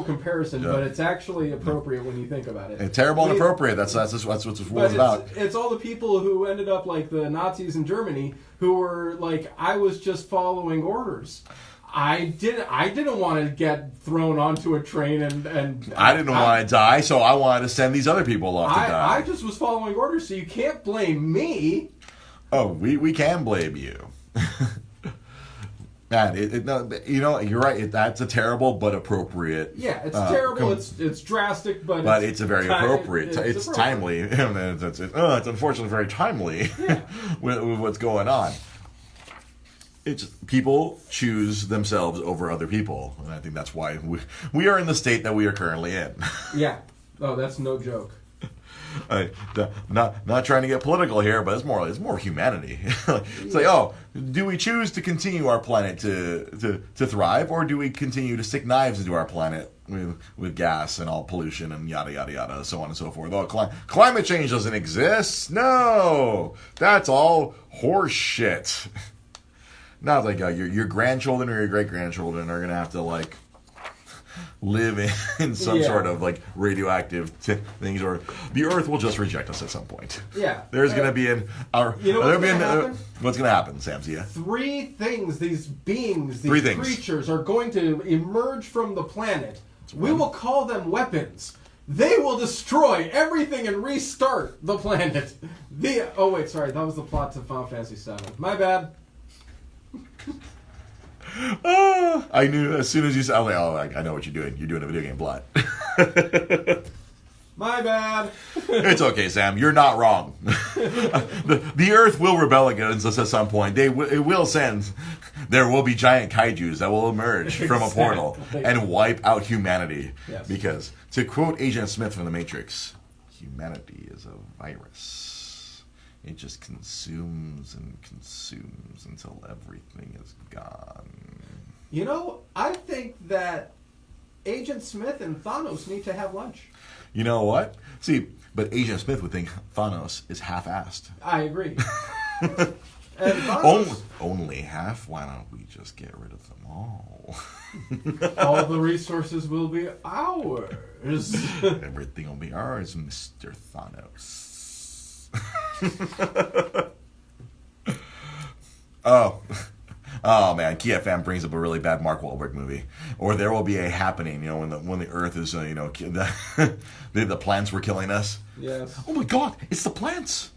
S2: comparison, but it's actually appropriate when you think about it.
S1: And terrible and appropriate. That's what this world's about.
S2: It's all the people who ended up like the Nazis in Germany who were like, I was just following orders. I didn't want to get thrown onto a train and
S1: I didn't want to die, so I wanted to send these other people off to die.
S2: I just was following orders, so you can't blame me.
S1: Oh, we can blame you. Man, you're right. That's a terrible but appropriate.
S2: Yeah, it's terrible. It's drastic, but
S1: it's a very appropriate. It's timely. It's unfortunately very timely with what's going on. It's people choose themselves over other people, and I think that's why we are in the state that we are currently in.
S2: Yeah. Oh, that's no joke.
S1: Not trying to get political here, but it's more humanity. It's like, do we choose to continue our planet to thrive, or do we continue to stick knives into our planet with gas and all pollution and yada yada yada, so on and so forth? Oh, climate change doesn't exist. No, that's all horse shit. Not like your grandchildren or your great grandchildren are gonna have to live in some sort of radioactive things, or the Earth will just reject us at some point.
S2: Yeah,
S1: there's going to be what's going to happen, Samsia?
S2: Three things. These beings, these creatures, are going to emerge from the planet. We will call them weapons. They will destroy everything and restart the planet. That was the plot to Final Fantasy VII. My bad.
S1: I knew as soon as you said, I know what you're doing. You're doing a video game plot.
S2: My bad.
S1: It's okay, Sam. You're not wrong. The Earth will rebel against us at some point. It will send. There will be giant kaijus that will emerge from a portal and wipe out humanity.
S2: Yes.
S1: Because, to quote Agent Smith from The Matrix, humanity is a virus. It just consumes and consumes until everything is gone.
S2: I think that Agent Smith and Thanos need to have lunch.
S1: You know what? See, but Agent Smith would think Thanos is half-assed.
S2: I agree. And Thanos,
S1: only half? Why don't we just get rid of them all?
S2: All the resources will be ours.
S1: Everything will be ours, Mr. Thanos. Oh man, Kia Fam brings up a really bad Mark Wahlberg movie. Or There Will Be a Happening, when the Earth is, the plants were killing us.
S2: Yes.
S1: Oh my God, it's the plants.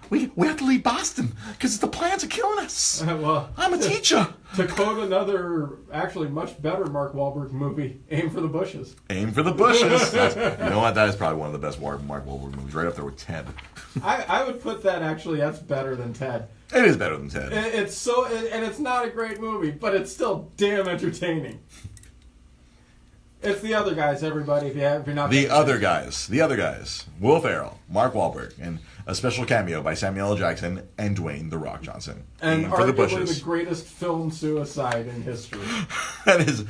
S1: We have to leave Boston because the plants are killing us.
S2: Well,
S1: I'm a teacher.
S2: To quote another, actually much better Mark Wahlberg movie, Aim for the Bushes.
S1: Aim for the Bushes. You know what? That is probably one of the best Mark Wahlberg movies, right up there with Ted.
S2: I would put that that's better than Ted.
S1: It is better than Ted.
S2: It's not a great movie, but it's still damn entertaining. It's The Other Guys, everybody. If you're not
S1: The Other Guys. Will Ferrell, Mark Wahlberg, and a special cameo by Samuel L. Jackson and Dwayne The Rock Johnson.
S2: And
S1: Aim for the
S2: arguably
S1: Bushes.
S2: the greatest film suicide in history.
S1: That is.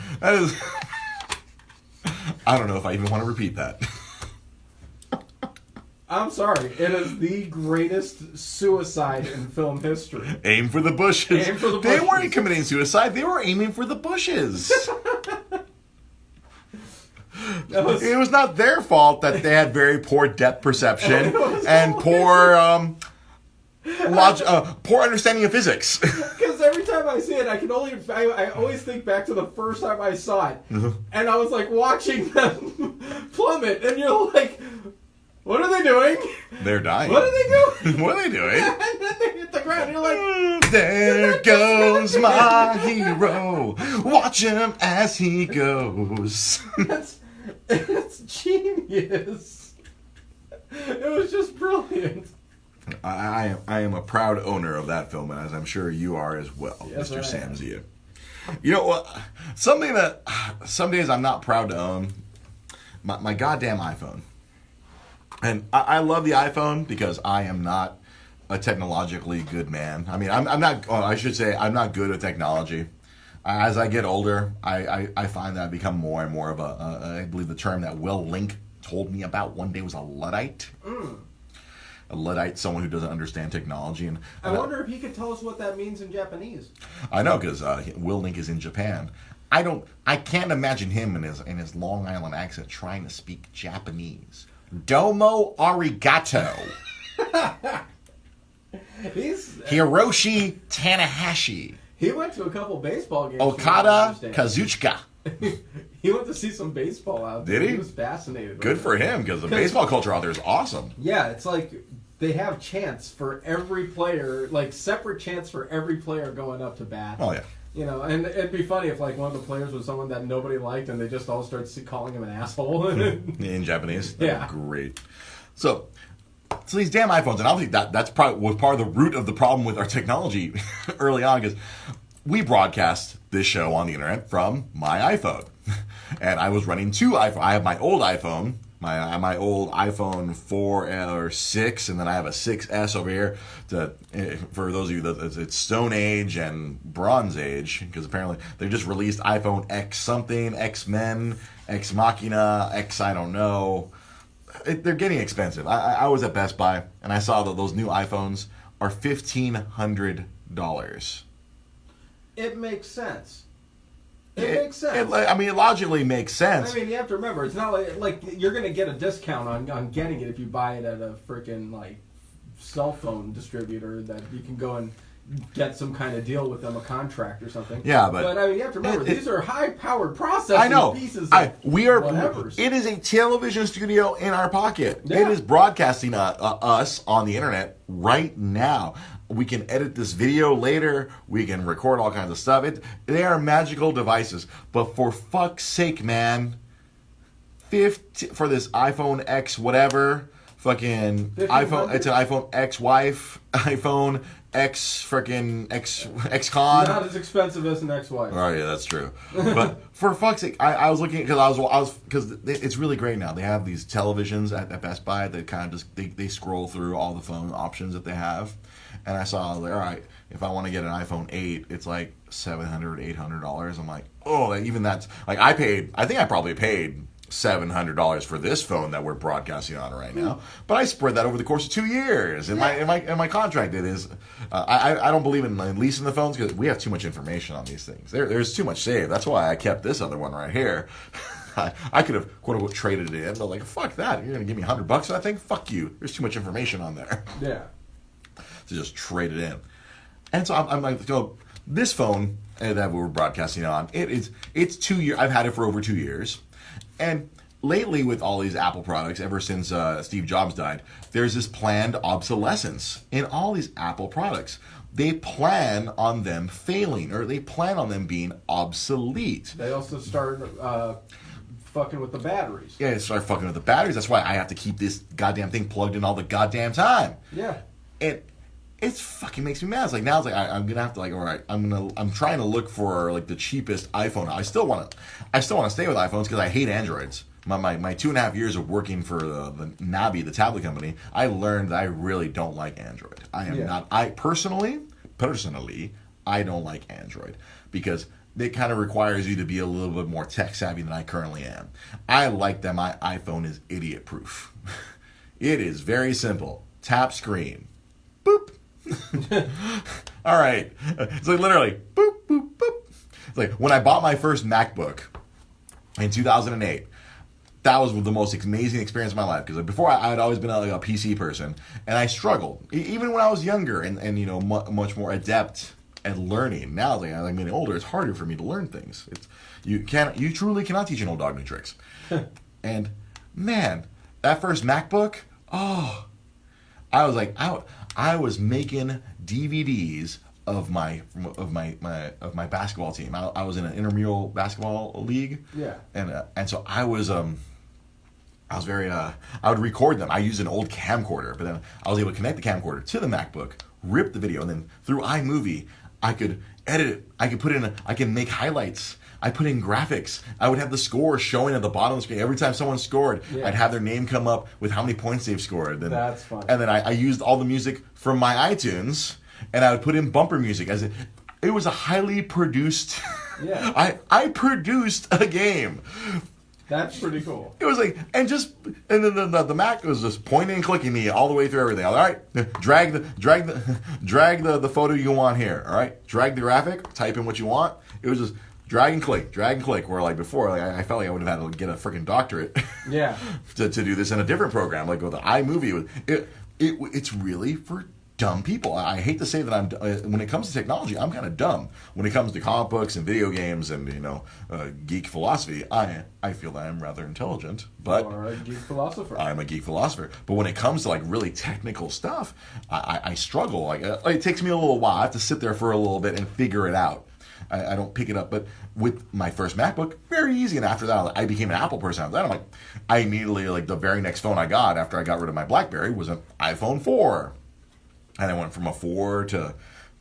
S1: I don't know if I even want to repeat that.
S2: I'm sorry. It is the greatest suicide in film history.
S1: Aim for the bushes.
S2: Aim for the
S1: They
S2: bushes.
S1: weren't committing suicide. They were aiming for the bushes. It was not their fault that they had very poor depth perception and poor poor understanding of physics.
S2: Because every time I see it, I always think back to the first time I saw it, and I was like watching them plummet, and you're like, what are they doing?
S1: They're dying.
S2: What are they doing?
S1: What are they doing?
S2: And then they hit the ground, and you're like,
S1: there goes my hero. Watch him as he goes.
S2: It's genius. It was just brilliant.
S1: I am a proud owner of that film, and as I'm sure you are as well,
S2: yes,
S1: Mr. Sam Zia. You know what? Something that some days I'm not proud to own, my goddamn iPhone. And I love the iPhone because I am not a technologically good man. I mean, I'm not. I should say I'm not good at technology. As I get older, I find that I become more and more of I believe the term that Will Link told me about one day was a Luddite. A Luddite, someone who doesn't understand technology. And
S2: I wonder if he could tell us what that means in Japanese.
S1: I know, because Will Link is in Japan. I can't imagine him in his Long Island accent trying to speak Japanese. Domo arigato. Hiroshi Tanahashi.
S2: He went to a couple baseball games.
S1: Okada Kazuchika.
S2: He went to see some baseball out there.
S1: Did he?
S2: He was fascinated.
S1: Good for him, because the baseball culture out there is awesome.
S2: Yeah, it's like they have chants for every player, like separate chants for every player going up to bat.
S1: Oh, yeah.
S2: You know, and it'd be funny if like one of the players was someone that nobody liked and they just all start calling him an asshole.
S1: In Japanese?
S2: Yeah.
S1: Great. So these damn iPhones, and obviously that's probably was part of the root of the problem with our technology early on, because we broadcast this show on the internet from my iPhone. And I was running two iPhones. I have my old iPhone, my old iPhone 4 or 6, and then I have a 6S over here. For those of you that it's Stone Age and Bronze Age, because apparently they just released iPhone X something, X-Men, X Machina, X I don't know. They're getting expensive. I was at Best Buy, and I saw that those new iPhones are $1,500.
S2: It makes sense. It makes sense.
S1: It logically makes sense.
S2: I mean, you have to remember, it's not like you're going to get a discount on getting it if you buy it at a freaking like cell phone distributor that you can go and get some kind of deal with them, a contract or something.
S1: Yeah, but
S2: I mean, you have to remember, these are high-powered processing pieces. Whatevers.
S1: It is a television studio in our pocket.
S2: Yeah.
S1: It is broadcasting us on the internet right now. We can edit this video later. We can record all kinds of stuff. They are magical devices. But for fuck's sake, man, for this iPhone X whatever, fucking iPhone. It's an iPhone X wife, iPhone X freaking X-Con.
S2: Not as expensive as an X-wife.
S1: Oh yeah, that's true. But for fuck's sake, I was looking because it's really great now. They have these televisions at Best Buy that kind of just they scroll through all the phone options that they have. And I saw, all right, if I want to get an iPhone 8, it's like $700, $800. I'm like, oh, even that's, like I think I probably paid $700 for this phone that we're broadcasting on right now. But I spread that over the course of 2 years. In my contract, it is, I don't believe in leasing the phones because we have too much information on these things. There's too much saved. That's why I kept this other one right here. I could have, quote unquote, traded it in, but like, fuck that. You're going to give me $100 for that thing? Fuck you. There's too much information on there.
S2: Yeah.
S1: To just trade it in. And so I'm like, so this phone that we were broadcasting on, it's 2 years. I've had it for over 2 years. And lately with all these Apple products, ever since Steve Jobs died, there's this planned obsolescence in all these Apple products. They plan on them failing, or they plan on them being obsolete.
S2: They also start fucking with the batteries.
S1: Yeah, they start fucking with the batteries. That's why I have to keep this goddamn thing plugged in all the goddamn time.
S2: Yeah.
S1: It fucking makes me mad. It's like now it's like I'm gonna have to, like, all right, I'm trying to look for like the cheapest iPhone. I still want to stay with iPhones because I hate Androids. My 2.5 years of working for the Nabi, the tablet company, I learned that I really don't like Android. Personally, I don't like Android because it kind of requires you to be a little bit more tech savvy than I currently am. I like that my iPhone is idiot proof. It is very simple. Tap screen. Boop. All right. It's like literally boop, boop, boop. It's like when I bought my first MacBook in 2008, that was the most amazing experience of my life, because before I had always been a PC person, and I struggled even when I was younger and much more adept at learning. Now that I'm getting older, it's harder for me to learn things. You truly cannot teach an old dog new tricks. And man, that first MacBook, I was like out. I was making DVDs of my basketball team. I was in an intramural basketball league.
S2: Yeah.
S1: And so I was very I would record them. I used an old camcorder, but then I was able to connect the camcorder to the MacBook, rip the video, and then through iMovie I could edit it. I could make highlights. I put in graphics. I would have the score showing at the bottom of the screen. Every time someone scored, I'd have their name come up with how many points they've scored.
S2: That's fun.
S1: And then I used all the music from my iTunes, and I would put in bumper music. It was a highly produced...
S2: Yeah.
S1: I produced a game.
S2: That's pretty cool.
S1: It was like, and then the Mac was just pointing and clicking me all the way through everything. All right, drag the photo you want here. All right, drag the graphic, type in what you want. It was just drag and click. Where like before, I felt like I would have had to get a freaking doctorate.
S2: Yeah.
S1: to do this in a different program, like with the iMovie. It's really for dumb people. I hate to say that when it comes to technology, I'm kind of dumb. When it comes to comic books and video games and geek philosophy, I feel that I'm rather intelligent. But
S2: you are a geek philosopher.
S1: I'm a geek philosopher. But when it comes to like really technical stuff, I struggle. Like it takes me a little while. I have to sit there for a little bit and figure it out. I don't pick it up. But with my first MacBook, very easy. And after that, I became an Apple person. After that, I'm like, I immediately, like, the very next phone I got after I got rid of my BlackBerry was an iPhone 4. And I went from a 4 to a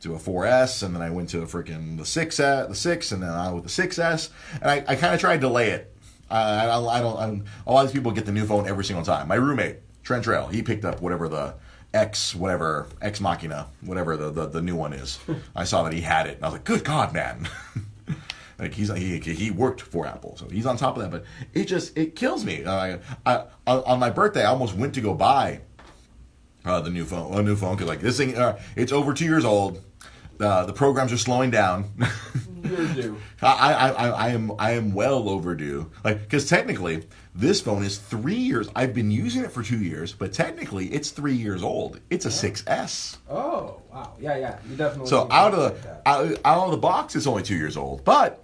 S1: 4S, and then I went to freaking the 6, and then on with the 6S. And I kind of tried to delay it. A lot of these people get the new phone every single time. My roommate, Trent Trail, he picked up whatever the Ex Machina, whatever the new one is. I saw that he had it, and I was like, good God, man. Like he worked for Apple, so he's on top of that. But it kills me. On my birthday, I almost went to go buy a new phone, because like this thing, it's over 2 years old. The programs are slowing down.
S2: You're due.
S1: I am well overdue. Like, because technically this phone is 3 years. I've been using it for 2 years, but technically it's 3 years old. It's a 6S.
S2: Oh wow, yeah, you definitely.
S1: So out of the box, it's only 2 years old, but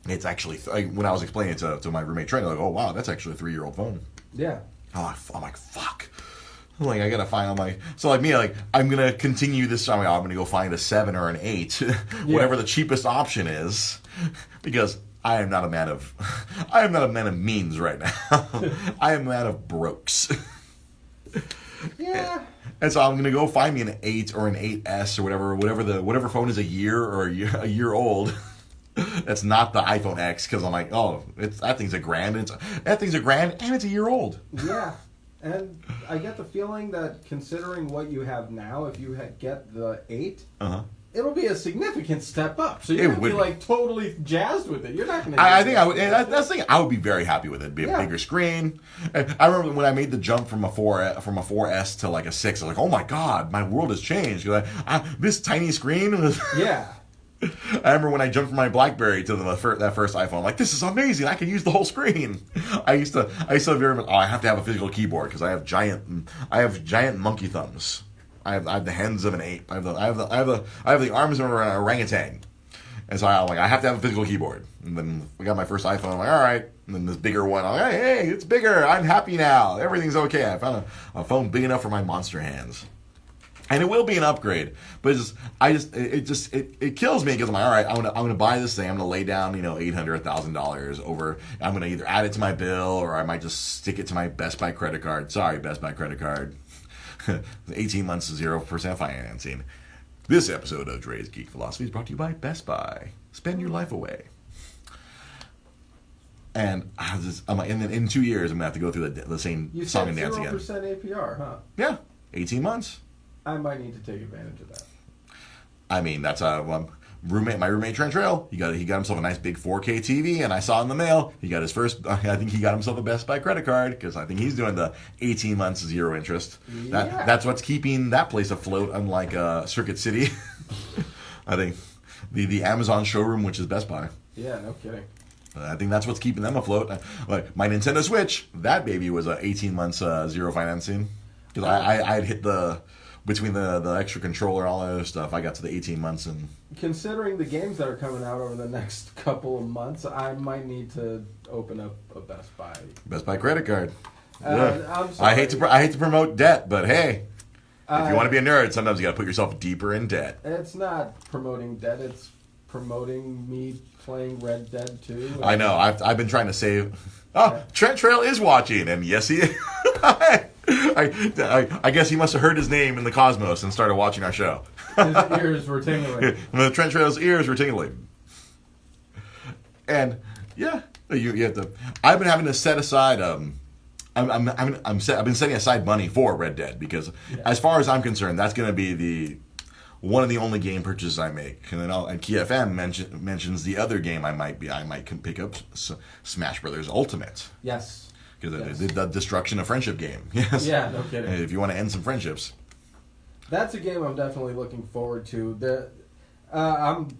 S1: it's actually when I was explaining it to my roommate Trent, like, oh wow, that's actually a 3-year-old phone.
S2: Yeah.
S1: Oh, I'm like, fuck. Like, I gotta find so like me, like, I'm gonna continue this. I'm gonna go find a 7 or an 8, whatever the cheapest option is, because I am not a man of means right now. I am a man of brokes.
S2: Yeah.
S1: And so I'm gonna go find me an 8 or an 8S or whatever phone is a year old. That's not the iPhone X, because I'm like, oh, that thing's $1,000. And it's a year old.
S2: Yeah. And I get the feeling that, considering what you have now, if you get the 8, it'll be a significant step up. So you're going to be like totally jazzed with it. You're not going to.
S1: I think I would. That's the thing. I would be very happy with it. It'd be a bigger screen. I remember when I made the jump from a 4S to like a 6. I was like, oh my God, my world has changed. This tiny screen was.
S2: Yeah.
S1: I remember when I jumped from my BlackBerry to that first iPhone. I'm like, this is amazing. I can use the whole screen. I used to very much. I have to have a physical keyboard because I have giant monkey thumbs. I have the hands of an ape. I have the arms of an orangutan. And so I have to have a physical keyboard. And then we got my first iPhone. I'm like, all right. And then this bigger one. I'm like, hey, it's bigger. I'm happy now. Everything's okay. I found a phone big enough for my monster hands. And it will be an upgrade, but it kills me, because I'm like, all right, I'm gonna buy this thing. I'm gonna lay down, $800, $1,000 over. I'm gonna either add it to my bill, or I might just stick it to my Best Buy credit card. Sorry, Best Buy credit card. 18 months of 0% financing. This episode of Dre's Geek Philosophy is brought to you by Best Buy. Spend your life away. And I'm like, and then in 2 years, I'm gonna have to go through the same song and dance again.
S2: You said 0% APR, huh?
S1: Yeah, 18 months.
S2: I might need to take advantage of that.
S1: I mean, that's my roommate Trent Trail. He got himself a nice big 4K TV, and I saw in the mail he got his first. I think he got himself a Best Buy credit card, because I think he's doing the 18 months 0 interest.
S2: Yeah.
S1: That's what's keeping that place afloat, unlike Circuit City. I think the Amazon showroom, which is Best Buy.
S2: Yeah, no kidding.
S1: I think that's what's keeping them afloat. Like my Nintendo Switch, that baby was 18 months zero financing because I had hit between the extra controller and all that other stuff. I got to the 18 months and.
S2: Considering the games that are coming out over the next couple of months, I might need to open up a Best Buy.
S1: Best Buy credit card.
S2: I'm sorry.
S1: I hate to promote debt, but hey, if you want to be a nerd, sometimes you got to put yourself deeper in debt.
S2: It's not promoting debt; it's promoting me playing Red Dead 2.
S1: I know. I've been trying to save. Oh, Trent Trail is watching, and yes, he is. I guess he must have heard his name in the cosmos and started watching our show.
S2: His ears were tingling.
S1: Trent Trail's ears were tingling. And yeah, you have to. I've been having to set aside. I've been setting aside money for Red Dead because, as far as I'm concerned, that's going to be one of the only game purchases I make. And then Key FM mentions the other game I might pick up, Smash Brothers Ultimate.
S2: Yes.
S1: Because the destruction of friendship game. Yes.
S2: Yeah, no kidding.
S1: If you want to end some friendships.
S2: That's a game I'm definitely looking forward to. I'm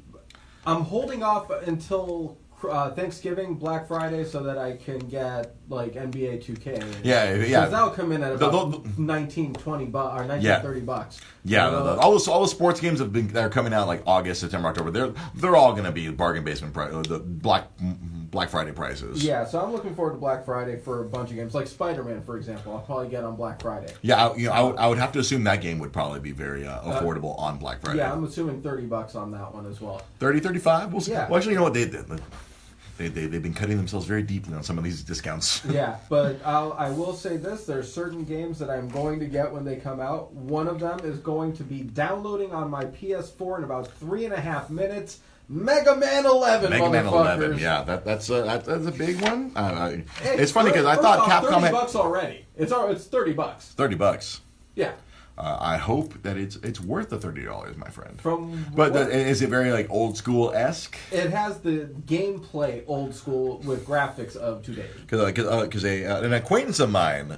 S2: holding off until Thanksgiving, Black Friday, so that I can get like NBA 2K.
S1: Yeah.
S2: Because that'll come in at about $19, $20 or $30.
S1: Yeah, all the sports games that are coming out like August, September, October. They're all going to be bargain basement price, the Black Friday prices.
S2: Yeah, so I'm looking forward to Black Friday for a bunch of games, like Spider-Man, for example. I'll probably get on Black Friday.
S1: Yeah, I would have to assume that game would probably be very affordable on Black Friday.
S2: Yeah, I'm assuming $30 on that one as well.
S1: 30, 35? We'll see.
S2: Yeah.
S1: Well, actually, you know what they did. They've been cutting themselves very deeply on some of these discounts.
S2: Yeah, but I will say this. There's certain games that I'm going to get when they come out. One of them is going to be downloading on my PS4 in about 3.5 minutes. Mega Man 11,
S1: Mega Man 11, yeah. That's a big one. It's funny because I thought Capcom had...
S2: $30 already. It's $30.
S1: $30.
S2: Yeah.
S1: I hope that it's worth the $30, my friend.
S2: But
S1: is it very like old school esque?
S2: It has the gameplay old school with graphics of today.
S1: Because an acquaintance of mine,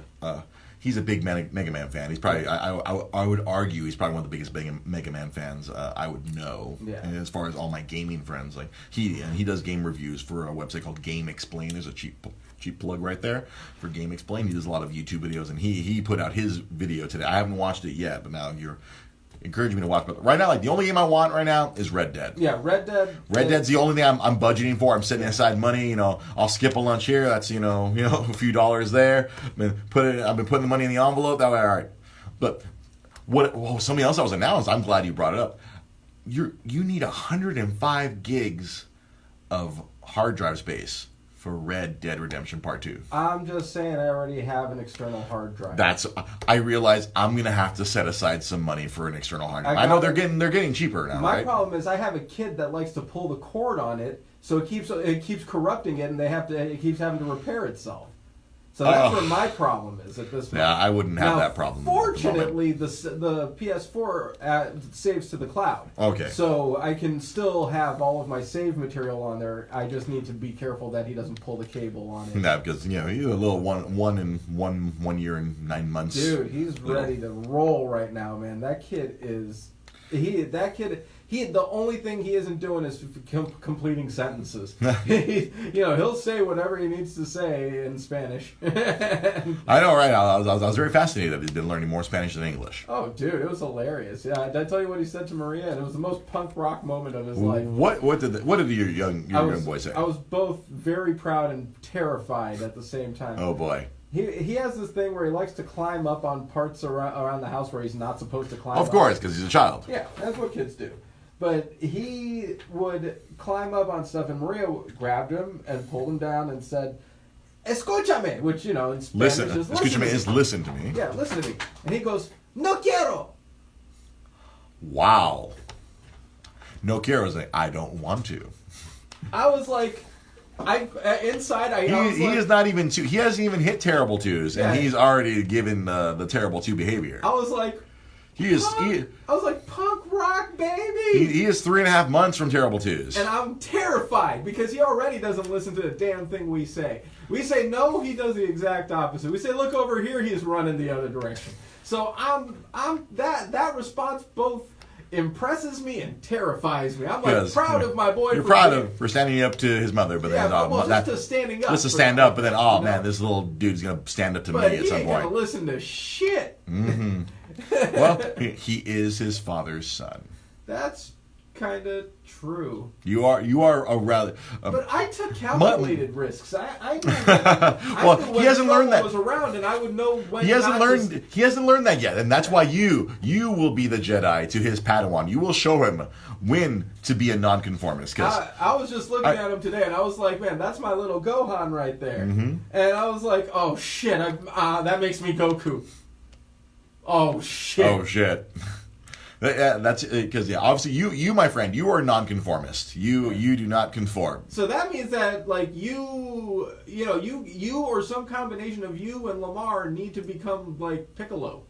S1: he's a big Mega Man fan. He's probably I would argue he's probably one of the biggest Mega Man fans I would know.
S2: Yeah.
S1: And as far as all my gaming friends, like he does game reviews for a website called Game Explain. There's a cheap plug right there for Game Explain. He does a lot of YouTube videos, and he put out his video today. I haven't watched it yet, but now you're encouraging me to watch. But right now, like the only game I want right now is Red Dead.
S2: Yeah, Red Dead.
S1: Red Dead's the only thing I'm budgeting for. I'm setting aside money. You know, I'll skip a lunch here. That's a few dollars there. I've been putting the money in the envelope. That way, all right. But something else that was announced. I'm glad you brought it up. You need 105 gigs of hard drive space for Red Dead Redemption Part 2.
S2: I'm just saying I already have an external hard drive.
S1: I realize I'm gonna have to set aside some money for an external hard drive. I know they're getting cheaper now.
S2: My problem is I have a kid that likes to pull the cord on it, so it keeps corrupting it, and it keeps having to repair itself. So that's where my problem is at this point.
S1: Yeah, I wouldn't have that problem.
S2: Fortunately, the PS4 saves to the cloud.
S1: Okay.
S2: So I can still have all of my save material on there. I just need to be careful that he doesn't pull the cable on it.
S1: No, because he's a little one year and 9 months.
S2: Dude, he's ready to roll right now, man. That kid is the only thing he isn't doing is completing sentences. He'll say whatever he needs to say in Spanish.
S1: I know, right? I was very fascinated that he's been learning more Spanish than English.
S2: Oh, dude, it was hilarious. Yeah, did I tell you what he said to Maria? And it was the most punk rock moment of his life.
S1: What did your young boy say?
S2: I was both very proud and terrified at the same time.
S1: Oh boy.
S2: He has this thing where he likes to climb up on parts around the house where he's not supposed to climb up.
S1: Of course, because he's a child.
S2: Yeah, that's what kids do. But he would climb up on stuff, and Maria grabbed him and pulled him down and said, "Escúchame," which, in Spanish is
S1: escúchame is listen to me.
S2: Yeah, listen to me. And he goes, "No quiero."
S1: Wow. No quiero is like, I don't want to.
S2: I was like... He
S1: is not even two. He hasn't even hit terrible twos, and he's already given the terrible two behavior.
S2: I was like, punk rock, baby.
S1: He is 3.5 months from terrible twos,
S2: and I'm terrified because he already doesn't listen to the damn thing we say. We say no, he does the exact opposite. We say look over here, he's running the other direction. So I'm that response both impresses me and terrifies me. I'm like proud of my boy.
S1: You're proud for standing up to his mother, but then
S2: just to standing up.
S1: Just to stand up, but then man, this little dude's gonna stand up to me at some point. But he ain't
S2: gonna listen to shit.
S1: Mm-hmm. Well, he is his father's son.
S2: That's kind of true.
S1: You are a rather.
S2: But I took calculated risks. I knew that,
S1: he hasn't learned that.
S2: Was around, and I would know when.
S1: He hasn't learned. He hasn't learned that yet, and that's why you will be the Jedi to his Padawan. You will show him when to be a nonconformist. Because
S2: I was just looking at him today, and I was like, man, that's my little Gohan right there. Mm-hmm. And I was like, oh shit, that makes me Goku. Oh shit.
S1: Oh shit. That's because obviously you my friend, you are a nonconformist. You do not conform.
S2: So that means that like you or some combination of you and Lamar need to become like Piccolo.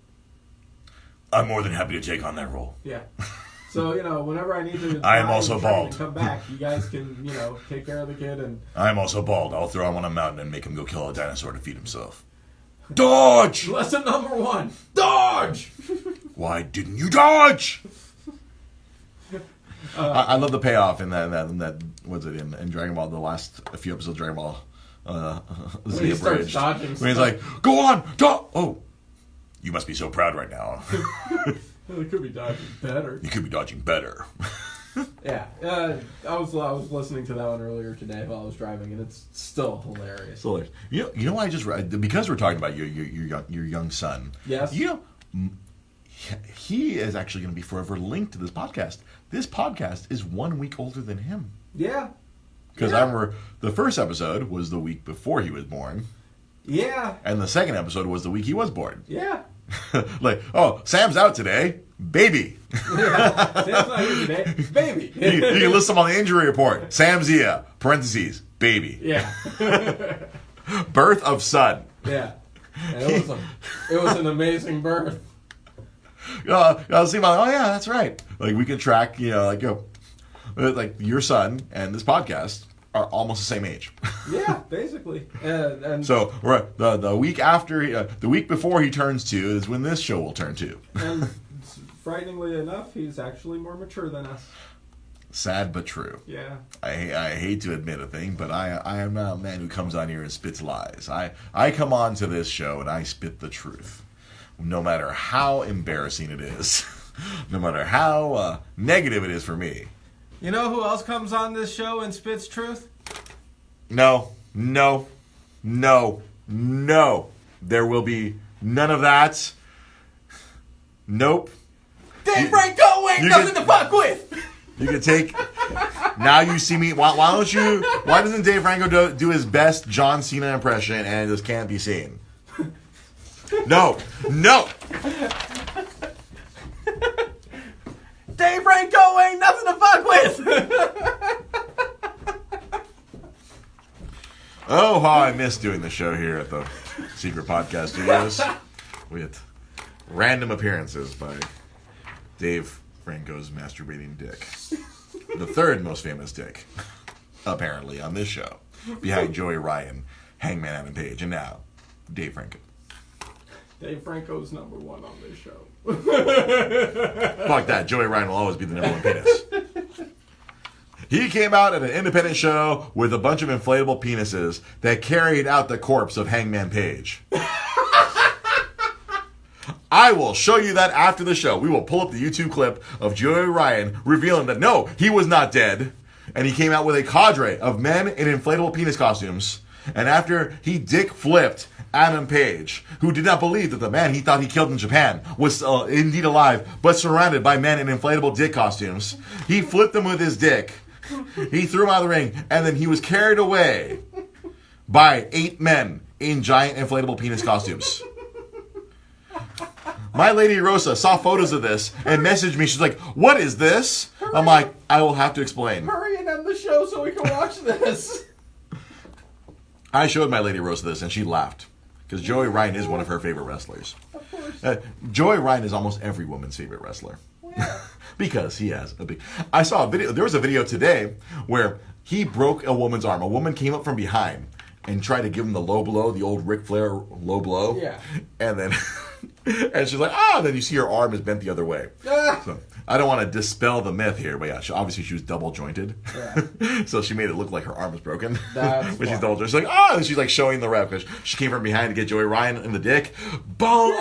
S1: I'm more than happy to take on that role.
S2: Yeah. So whenever I need to,
S1: I am also bald.
S2: And come back, you guys can take care of the kid. And
S1: I'm also bald. I'll throw him on a mountain and make him go kill a dinosaur to feed himself. Dodge!
S2: Lesson number 1: dodge.
S1: Why didn't you dodge? I love the payoff in that what's it in Dragon Ball, the last few episodes of Dragon Ball
S2: when he starts dodging
S1: when he's like, go on, dodge! Oh, you must be so proud right now.
S2: Well, it could be dodging better.
S1: You could be dodging better.
S2: Yeah, I was listening to that one earlier today while I was driving, and it's still hilarious.
S1: You know I just because we're talking about your young son.
S2: Yes.
S1: He is actually going to be forever linked to this podcast. This podcast is 1 week older than him.
S2: Yeah.
S1: Because I remember the first episode was the week before he was born.
S2: Yeah.
S1: And the second episode was the week he was born.
S2: Yeah.
S1: Like, oh, Sam's out today. Baby.
S2: Yeah, Sam's not here today. Baby.
S1: You can list them on the injury report. Sam's here. Parentheses. Baby.
S2: Yeah.
S1: Birth of son.
S2: Yeah. And it was an amazing birth.
S1: I'll see my. Oh yeah, that's right. Like we can track. Like your son and this podcast are almost the same age.
S2: Yeah, basically. And
S1: so the week after, the week before he turns 2 is when this show will turn 2.
S2: And frighteningly enough, he's actually more mature than us.
S1: Sad but true.
S2: Yeah.
S1: I hate to admit a thing, but I am not a man who comes on here and spits lies. I come on to this show and I spit the truth. No matter how embarrassing it is. No matter how negative it is for me.
S2: You know who else comes on this show and spits truth?
S1: No. There will be none of that. Nope.
S2: Dave Franco ain't nothing to fuck with.
S1: You can take. Now you see me. Why doesn't Dave Franco do his best John Cena impression and it just can't be seen? No.
S2: Dave Franco ain't nothing to fuck with.
S1: Oh, how I miss doing the show here at the Secret Podcast Studios with random appearances by Dave Franco's masturbating dick. The third most famous dick, apparently, on this show. Behind Joey Ryan, Hangman Adam Page, and now, Dave Franco.
S2: Dave Franco's number 1 on this show.
S1: Fuck that. Joey Ryan will always be the number 1 penis. He came out at an independent show with a bunch of inflatable penises that carried out the corpse of Hangman Page. I will show you that after the show. We will pull up the YouTube clip of Joey Ryan revealing that no, he was not dead. And he came out with a cadre of men in inflatable penis costumes. And after he dick flipped Adam Page, who did not believe that the man he thought he killed in Japan was indeed alive, but surrounded by men in inflatable dick costumes, he flipped them with his dick. He threw him out of the ring, and then he was carried away by 8 men in giant inflatable penis costumes. My lady Rosa saw photos of this and messaged me. She's like, "What is this?" I'm like, "I will have to explain."
S2: Hurry and end the show so we can watch this.
S1: I showed my lady Rosa this, and she laughed. Because Joey Ryan is one of her favorite wrestlers.
S2: Of course.
S1: Joey Ryan is almost every woman's favorite wrestler.
S2: Yeah.
S1: Because he has a big... I saw a video... There was a video today where he broke a woman's arm. A woman came up from behind and tried to give him the low blow, the old Ric Flair low blow.
S2: Yeah.
S1: And then... and she's like, and then you see her arm is bent the other way. So, I don't want to dispel the myth here, but yeah, obviously she was double jointed.
S2: Yeah.
S1: So she made it look like her arm was broken.
S2: That's
S1: when she's double jointed. She's like, oh, and she's like showing the ref because she came from behind to get Joey Ryan in the dick. Boom!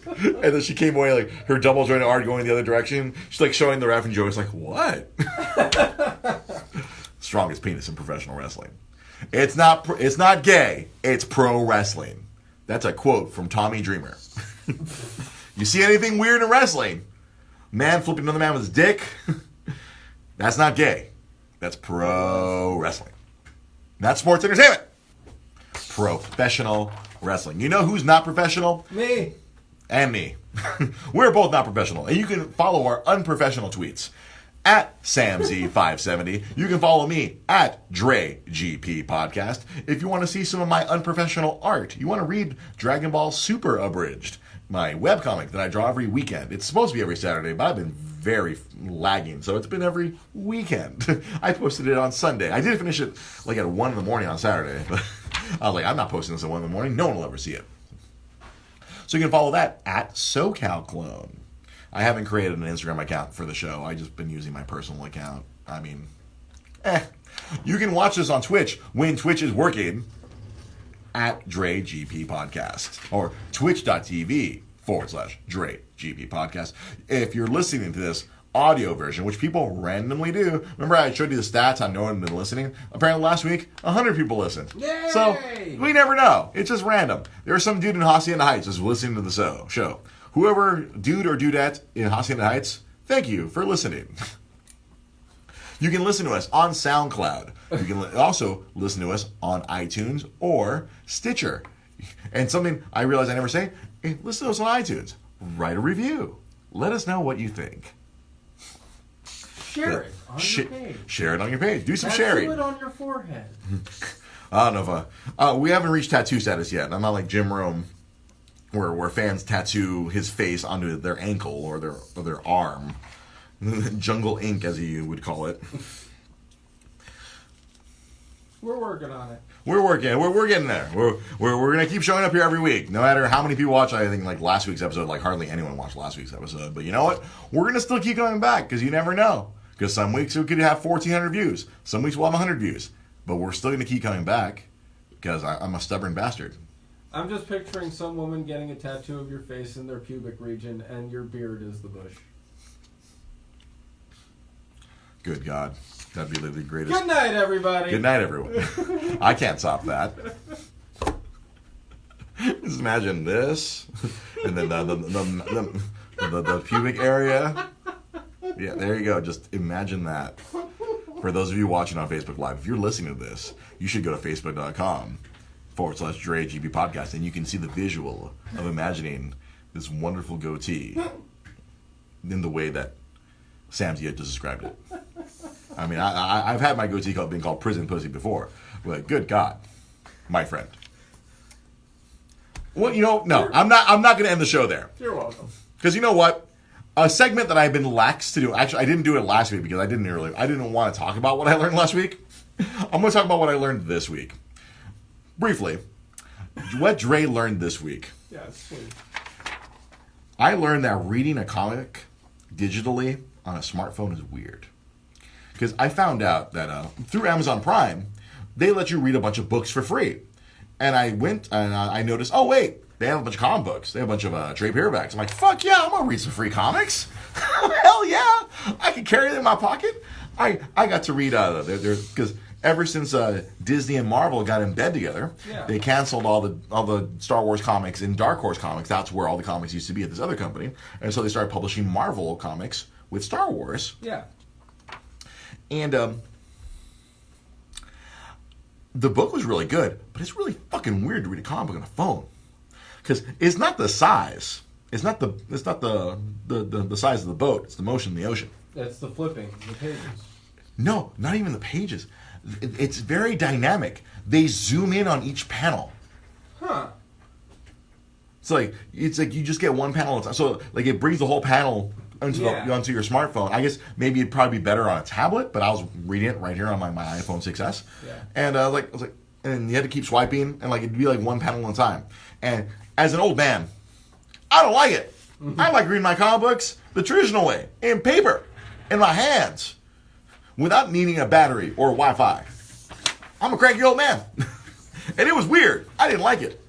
S1: And then she came away like her double jointed arm going the other direction. She's like showing the ref, and Joey's like, what? Strongest penis in professional wrestling. It's not gay. It's pro wrestling. That's a quote from Tommy Dreamer. You see anything weird in wrestling? Man flipping another man with his dick? That's not gay. That's pro wrestling. That's sports entertainment. Professional wrestling. You know who's not professional?
S2: Me.
S1: And me. We're both not professional. And you can follow our unprofessional tweets at SamZ570. You can follow me at DreGP Podcast. If you want to see some of my unprofessional art, you want to read Dragon Ball Super Abridged, my webcomic that I draw every weekend. It's supposed to be every Saturday, but I've been very lagging, so it's been every weekend. I posted it on Sunday. I did finish it like at 1 in the morning on Saturday, but I was like, I'm not posting this at 1 in the morning. No one will ever see it. So you can follow that at SoCalClone. I haven't created an Instagram account for the show. I've just been using my personal account. I mean, You can watch this on Twitch when Twitch is working at DreGP Podcast or twitch.tv/DreGP Podcast. If you're listening to this audio version, which people randomly do, remember I showed you the stats on no one been listening? Apparently last week, 100 people listened.
S2: Yay!
S1: So we never know. It's just random. There's some dude in Hacienda Heights who's listening to the show. Whoever dude or dudette in Hacienda Heights, thank you for listening. You can listen to us on SoundCloud. You can also listen to us on iTunes or Stitcher. And something I realize I never say, listen to us on iTunes. Write a review. Let us know what you think.
S2: Share it on your page.
S1: Share it on your page. Do some sharing.
S2: Do it on your forehead.
S1: I don't know if we haven't reached tattoo status yet. I'm not like Jim Rome, where fans tattoo his face onto their ankle or their arm. Jungle ink, as you would call it.
S2: We're working on it.
S1: We're getting there. We're gonna keep showing up here every week, no matter how many people watch. I think like last week's episode, like hardly anyone watched last week's episode. But you know what? We're gonna still keep coming back because you never know. Because some weeks we could have 1,400 views, some weeks we'll have 100 views, but we're still gonna keep coming back because I'm a stubborn bastard.
S2: I'm just picturing some woman getting a tattoo of your face in their pubic region, and your beard is the bush.
S1: Good God. That'd be the greatest.
S2: Good night, everybody.
S1: Good night, everyone. I can't stop that. Just imagine this, and then the pubic area. Yeah, there you go. Just imagine that. For those of you watching on Facebook Live, if you're listening to this, you should go to facebook.com/DreGP Podcast, and you can see the visual of imagining this wonderful goatee in the way that Sam's yet just described it. I mean, I've had my goatee being called prison pussy before, but good God, my friend. Well, no, I'm not going to end the show there.
S2: You're welcome.
S1: Because you know what? A segment that I've been lax to do. Actually, I didn't do it last week because I didn't want to talk about what I learned last week. I'm going to talk about what I learned this week. Briefly, what Dre learned this week.
S2: Yeah, sweet.
S1: I learned that reading a comic digitally on a smartphone is weird. Because I found out that through Amazon Prime, they let you read a bunch of books for free. And I went and I noticed, oh, wait, they have a bunch of comic books. They have a bunch of trade paperbacks. I'm like, fuck yeah, I'm going to read some free comics. Hell yeah. I can carry them in my pocket. I got to read, because ever since Disney and Marvel got in bed together, they canceled all the Star Wars comics in Dark Horse Comics. That's where all the comics used to be at this other company. And so they started publishing Marvel comics with Star Wars.
S2: Yeah.
S1: And the book was really good, but it's really fucking weird to read a comic book on a phone, because it's not the size, it's not the size of the boat, it's the motion of the ocean.
S2: It's the flipping, the pages.
S1: No, not even the pages. It's very dynamic. They zoom in on each panel.
S2: Huh.
S1: It's like you just get one panel at a time. So like it brings the whole panel onto your smartphone. I guess maybe it'd probably be better on a tablet, but I was reading it right here on my iPhone 6s. Yeah. And I was like, and you had to keep swiping, and like it'd be like one panel at a time. And as an old man, I don't like it. I like reading my comic books the traditional way, in paper, in my hands, without needing a battery or Wi-Fi. I'm a cranky old man. And it was weird. I didn't like it.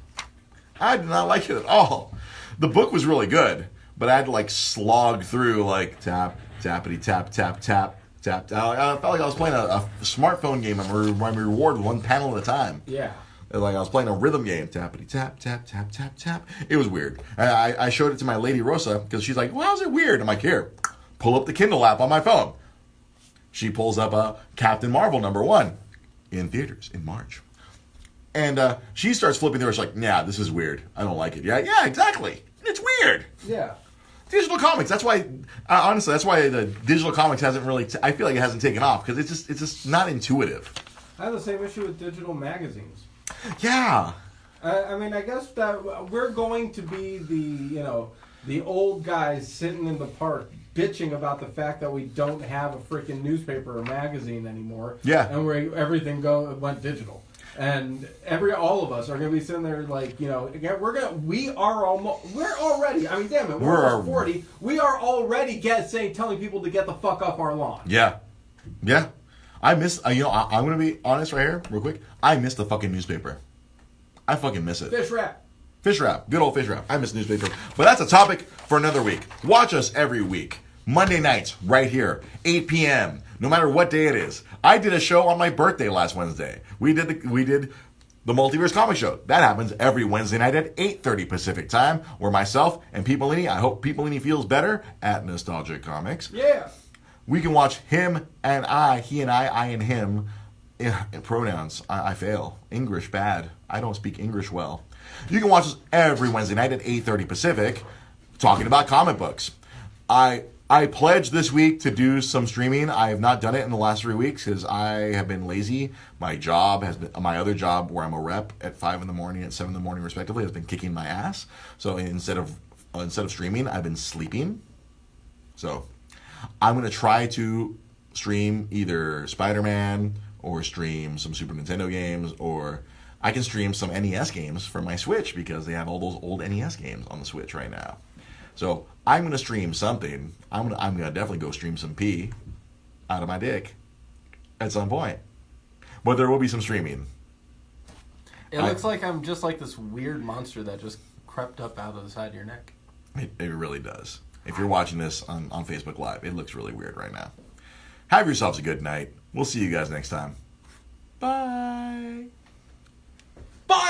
S1: I did not like it at all. The book was really good, but I had to like slog through like tap, tappity, tap, tap, tap, tap. I felt like I was playing a smartphone game and my reward one panel at a time.
S2: Yeah.
S1: Like I was playing a rhythm game. Tappity, tap, tap, tap, tap, tap. It was weird. I showed it to my lady Rosa because she's like, well, how's it weird? I'm like, here, pull up the Kindle app on my phone. She pulls up Captain Marvel #1 in theaters in March. And she starts flipping through. She's like, nah, this is weird. I don't like it. Yeah, exactly. It's weird.
S2: Yeah.
S1: Digital comics. That's why, honestly, that's why the digital comics hasn't really, I feel like it hasn't taken off because it's just not intuitive.
S2: I have the same issue with digital magazines.
S1: Yeah.
S2: I mean, I guess that we're going to be the old guys sitting in the park bitching about the fact that we don't have a freaking newspaper or magazine anymore.
S1: Yeah.
S2: And everything went digital. And all of us are going to be sitting there like, we're already, I mean, damn it, we're almost 40. We are already telling people to get the fuck off our lawn.
S1: Yeah. Yeah. I miss, I'm going to be honest right here, real quick. I miss the fucking newspaper. I fucking miss it.
S2: Fish wrap.
S1: Fish wrap. Good old fish wrap. I miss newspaper. But that's a topic for another week. Watch us every week. Monday nights, right here, 8 p.m., no matter what day it is. I did a show on my birthday last Wednesday. We did the Multiverse Comic Show. That happens every Wednesday night at 8:30 Pacific Time, where myself and Pete Molini, I hope Pete Molini feels better, at Nostalgia Comics.
S2: Yeah.
S1: We can watch him and I, he and I and him. Pronouns, I fail. English, bad. I don't speak English well. You can watch us every Wednesday night at 8:30 Pacific, talking about comic books. I pledged this week to do some streaming. I have not done it in the last 3 weeks because I have been lazy. My other job where I'm a rep at 5 in the morning and 7 in the morning respectively has been kicking my ass. So instead of streaming, I've been sleeping. So I'm going to try to stream either Spider-Man or stream some Super Nintendo games, or I can stream some NES games for my Switch because they have all those old NES games on the Switch right now. So I'm going to stream something. I'm going to definitely go stream some pee out of my dick at some point. But there will be some streaming.
S2: It looks like I'm just like this weird monster that just crept up out of the side of your neck.
S1: It really does. If you're watching this on Facebook Live, it looks really weird right now. Have yourselves a good night. We'll see you guys next time. Bye. Bye.